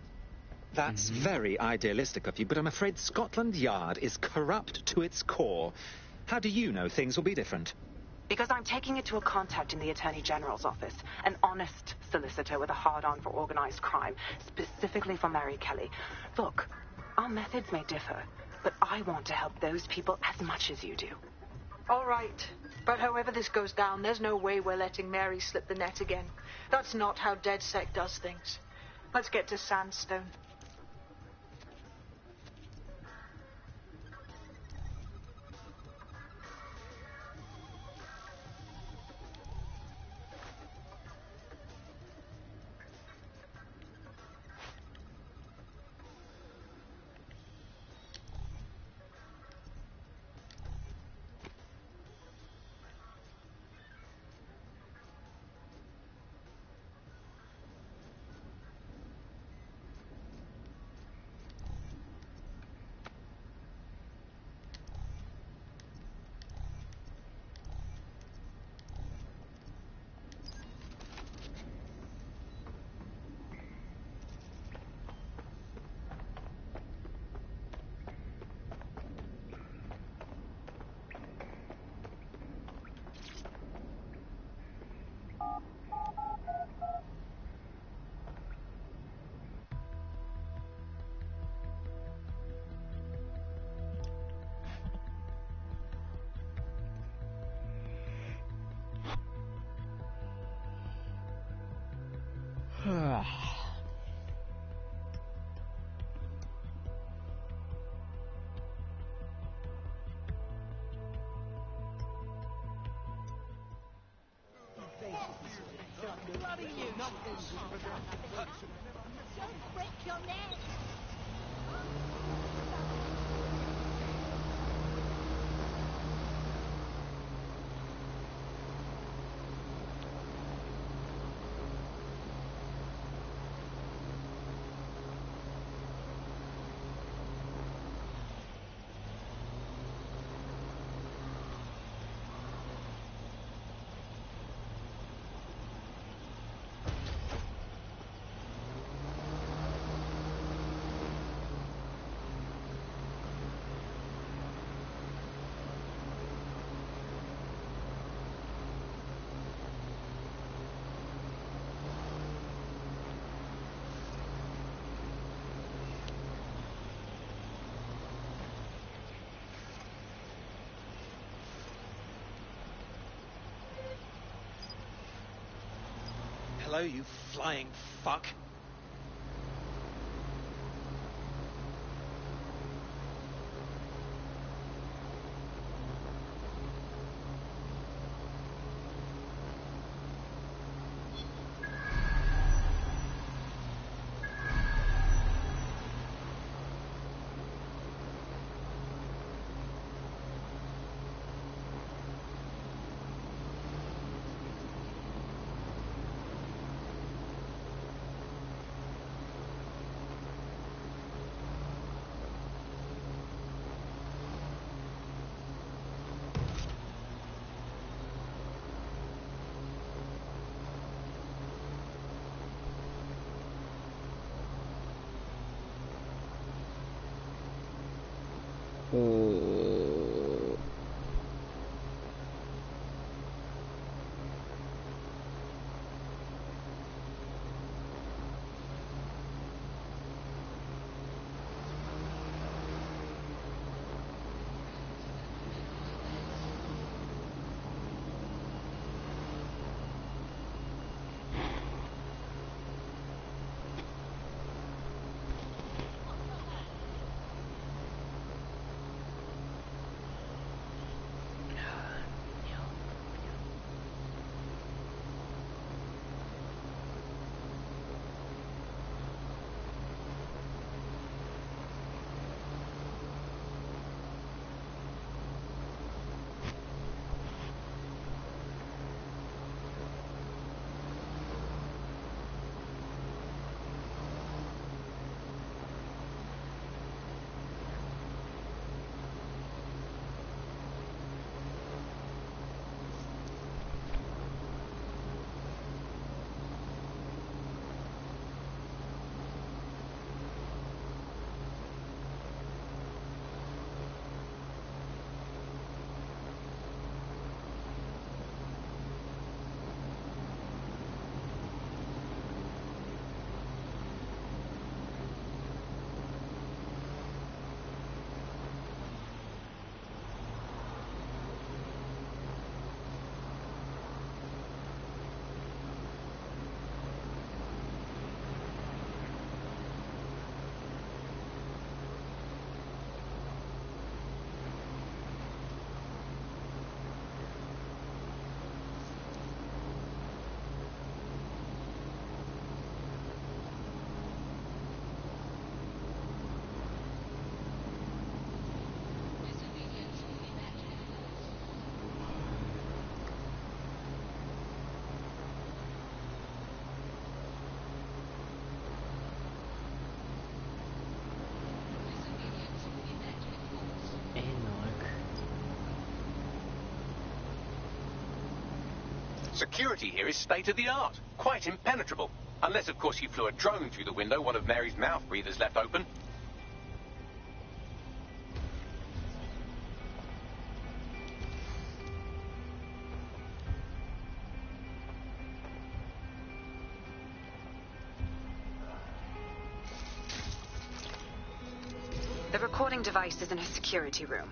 That's very idealistic of you, but I'm afraid Scotland Yard is corrupt to its core. How do you know things will be different? Because I'm taking it to a contact in the Attorney General's office, an honest solicitor with a hard-on for organized crime, specifically for Mary Kelly. Look, methods may differ, but I want to help those people as much as you do. All right. But however this goes down, there's no way we're letting Mary slip the net again. That's not how DedSec does things. Let's get to Sandstone. Bloody you! Don't break your neck! Hello, you flying fuck. Security here is state-of-the-art, quite impenetrable. Unless, of course, you flew a drone through the window one of Mary's mouth breathers left open. The recording device is in her security room.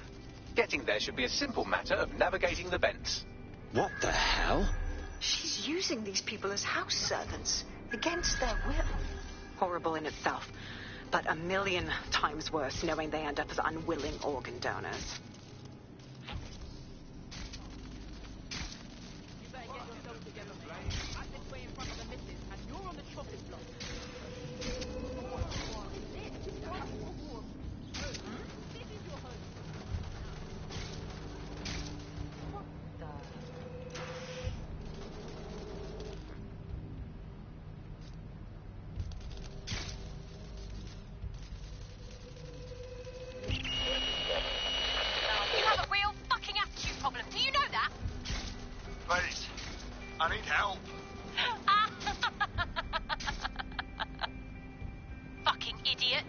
Getting there should be a simple matter of navigating the vents. What the hell? She's using these people as house servants, against their will. Horrible in itself, but a million times worse knowing they end up as unwilling organ donors. You better get yourself together, mate. I'm this way in front of the missus, and you're on the chopping block. Please. I need help. Fucking idiot.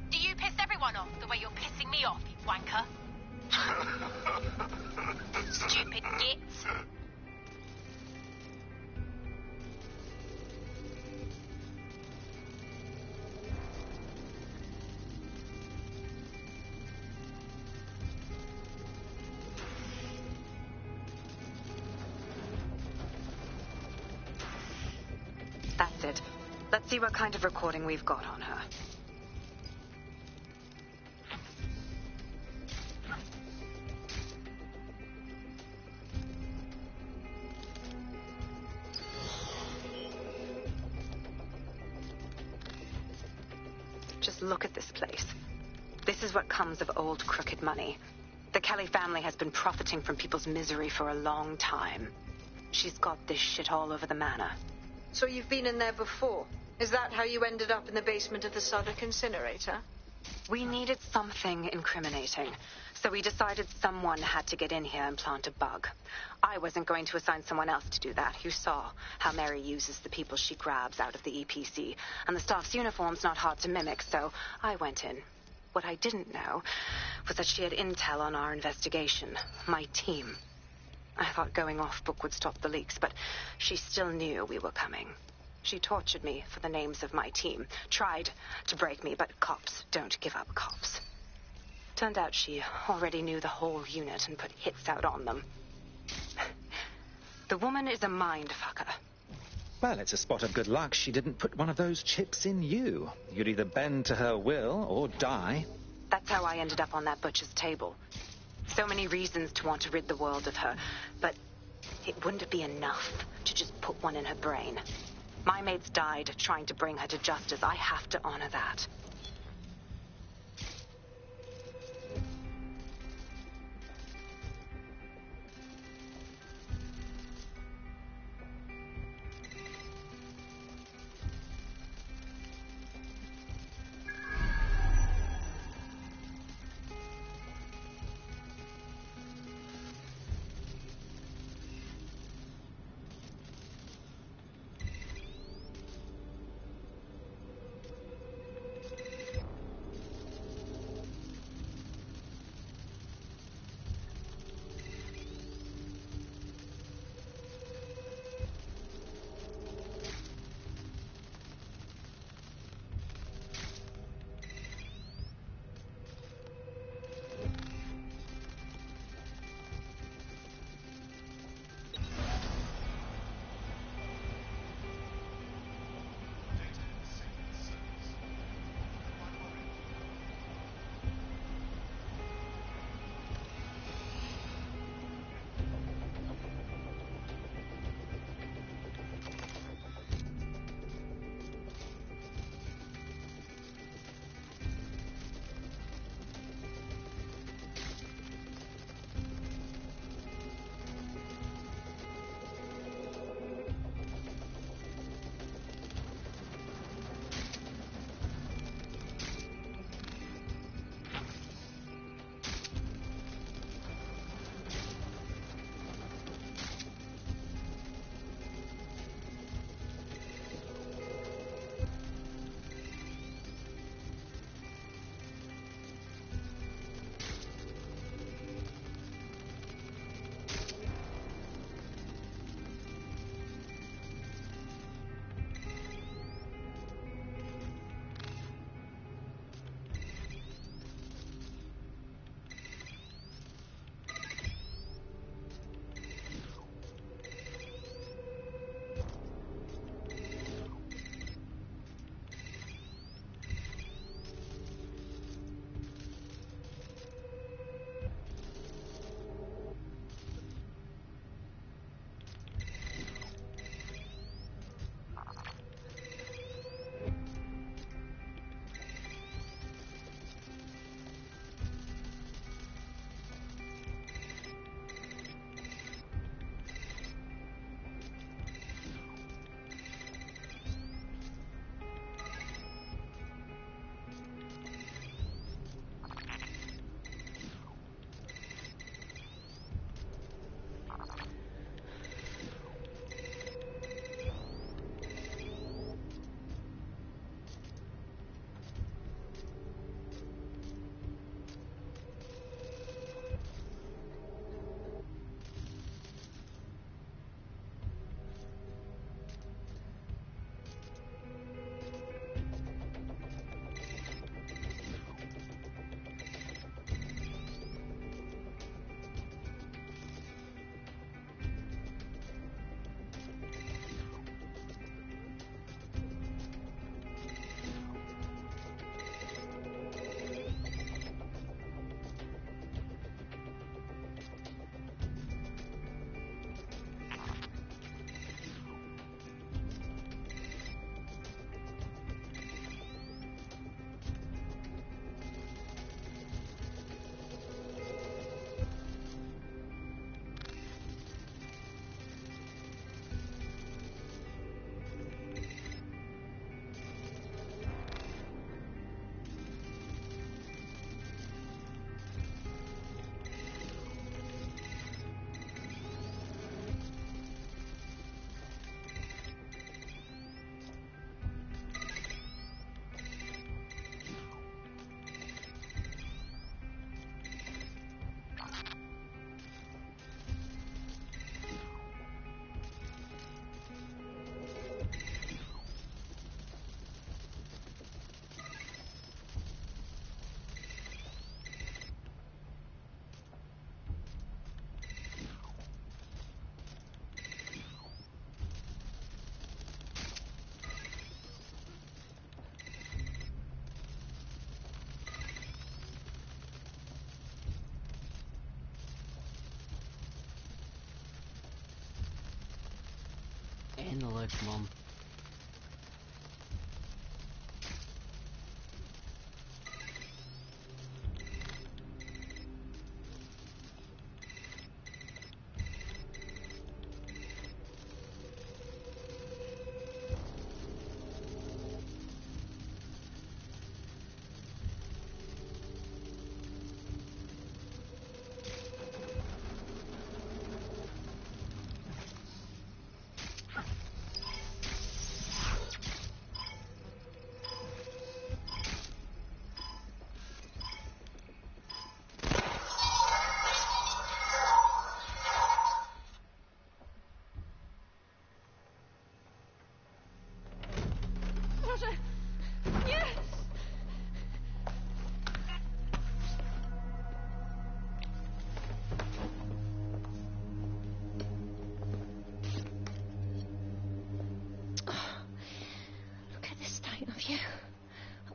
Do you piss everyone off the way you're pissing me off, you wanker? Stupid gits. That's it. Let's see what kind of recording we've got on her. Just look at this place. This is what comes of old crooked money. The Kelly family has been profiting from people's misery for a long time. She's got this shit all over the manor. So you've been in there before? Is that how you ended up in the basement of the Southwark incinerator? We needed something incriminating, so we decided someone had to get in here and plant a bug. I wasn't going to assign someone else to do that. You saw how Mary uses the people she grabs out of the EPC, and the staff's uniform's not hard to mimic, so I went in. What I didn't know was that she had intel on our investigation, my team. I thought going off book would stop the leaks, but she still knew we were coming. She tortured me for the names of my team, tried to break me, but cops don't give up cops. Turned out she already knew the whole unit and put hits out on them. The woman is a mindfucker. Well, it's a spot of good luck she didn't put one of those chips in you. You'd either bend to her will or die. That's how I ended up on that butcher's table. So many reasons to want to rid the world of her, but it wouldn't be enough to just put one in her brain. My mates died trying to bring her to justice. I have to honor that. belachelijk, man.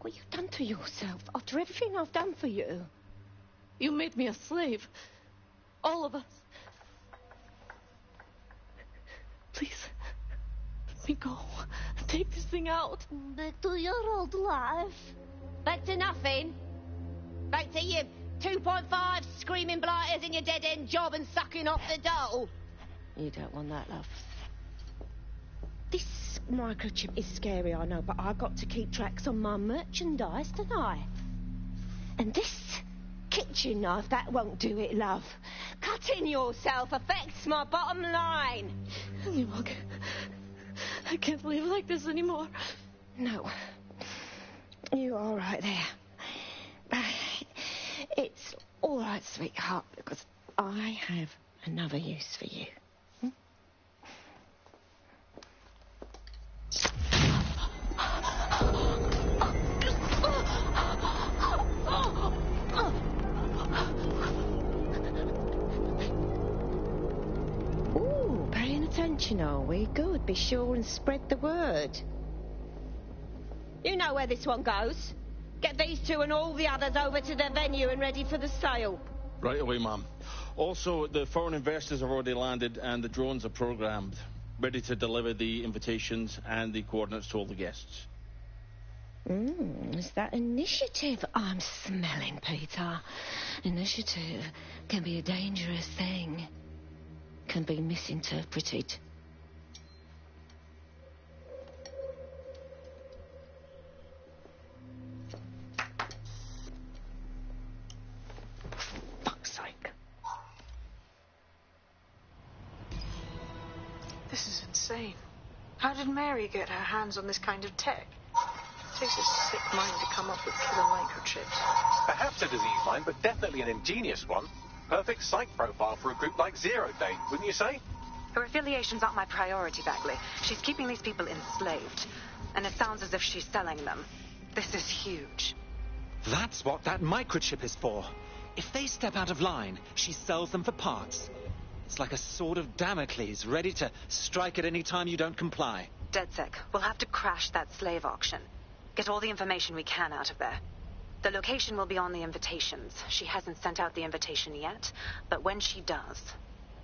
What you've done to yourself after everything I've done for you. You made me a slave. All of us. Please, let me go. Take this thing out. Back to your old life. Back to nothing. Back to you 2.5 screaming blighters in your dead-end job and sucking off the dole. You don't want that, love. This microchip is scary, I know, but I've got to keep tracks on my merchandise, don't I? And this kitchen knife, that won't do it, love. Cutting yourself affects my bottom line. Look, I can't live like this anymore. No. You're all right there. It's all right, sweetheart, because I have another use for you. Ooh, paying attention, are we? Good. Be sure and spread the word. You know where this one goes. Get these two and all the others over to the venue and ready for the sale. Right away, ma'am. Also, the foreign investors have already landed and the drones are programmed, ready to deliver the invitations and the coordinates to all the guests. Is that initiative I'm smelling, Peter? Initiative can be a dangerous thing. Can be misinterpreted. Fuck's sake. This is insane. How did Mary get her hands on this kind of tech? It takes a sick mind to come up with killer microchips. Perhaps a disease mind, but definitely an ingenious one. Perfect psych profile for a group like Zero Day, wouldn't you say? Her affiliation's not my priority, Bagley. She's keeping these people enslaved. And it sounds as if she's selling them. This is huge. That's what that microchip is for. If they step out of line, she sells them for parts. It's like a sword of Damocles, ready to strike at any time you don't comply. DedSec, we'll have to crash that slave auction. Get all the information we can out of there. The location will be on the invitations. She hasn't sent out the invitation yet, but when she does...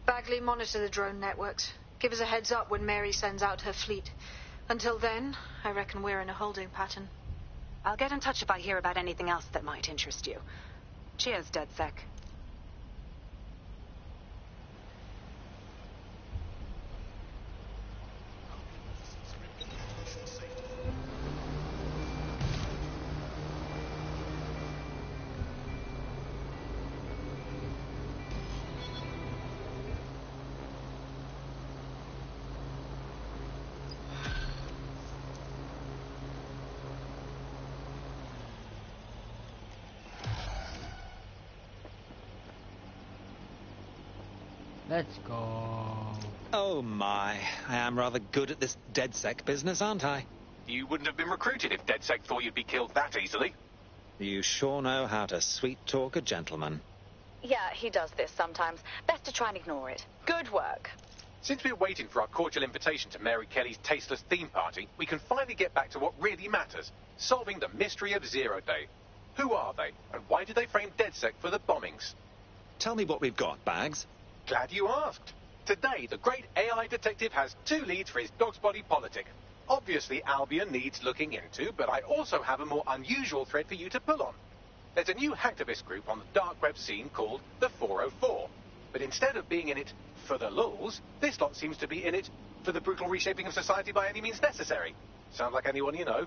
Bagley, monitor the drone networks. Give us a heads up when Mary sends out her fleet. Until then, I reckon we're in a holding pattern. I'll get in touch if I hear about anything else that might interest you. Cheers, DedSec. Let's go. Oh my, I am rather good at this DedSec business, aren't I? You wouldn't have been recruited if DedSec thought you'd be killed that easily. You sure know how to sweet-talk a gentleman. Yeah, he does this sometimes. Best to try and ignore it. Good work. Since we're waiting for our cordial invitation to Mary Kelly's tasteless theme party, we can finally get back to what really matters, solving the mystery of Zero Day. Who are they, and why did they frame DedSec for the bombings? Tell me what we've got, Bags. Glad you asked. Today, the great AI detective has 2 leads for his dog's body politic. Obviously, Albion needs looking into, but I also have a more unusual thread for you to pull on. There's a new hacktivist group on the dark web scene called the 404. But instead of being in it for the lulz, this lot seems to be in it for the brutal reshaping of society by any means necessary. Sound like anyone you know?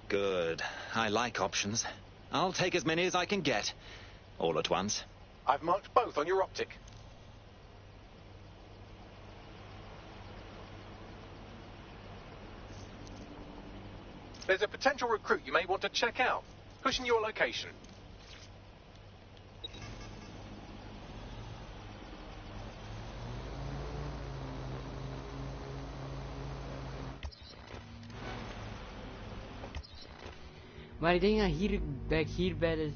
Good. I like options. I'll take as many as I can get. All at once. I've marked both on your optic. There's a potential recruit you may want to check out. Pushing your location. Maar ik denk dat ik hier bij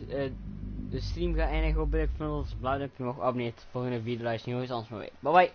de stream ga eindigen. Hopelijk van ons blauw duimpje omhoog, abonneer. Tot de volgende video. Luister niet eens anders maar weer. Bye bye.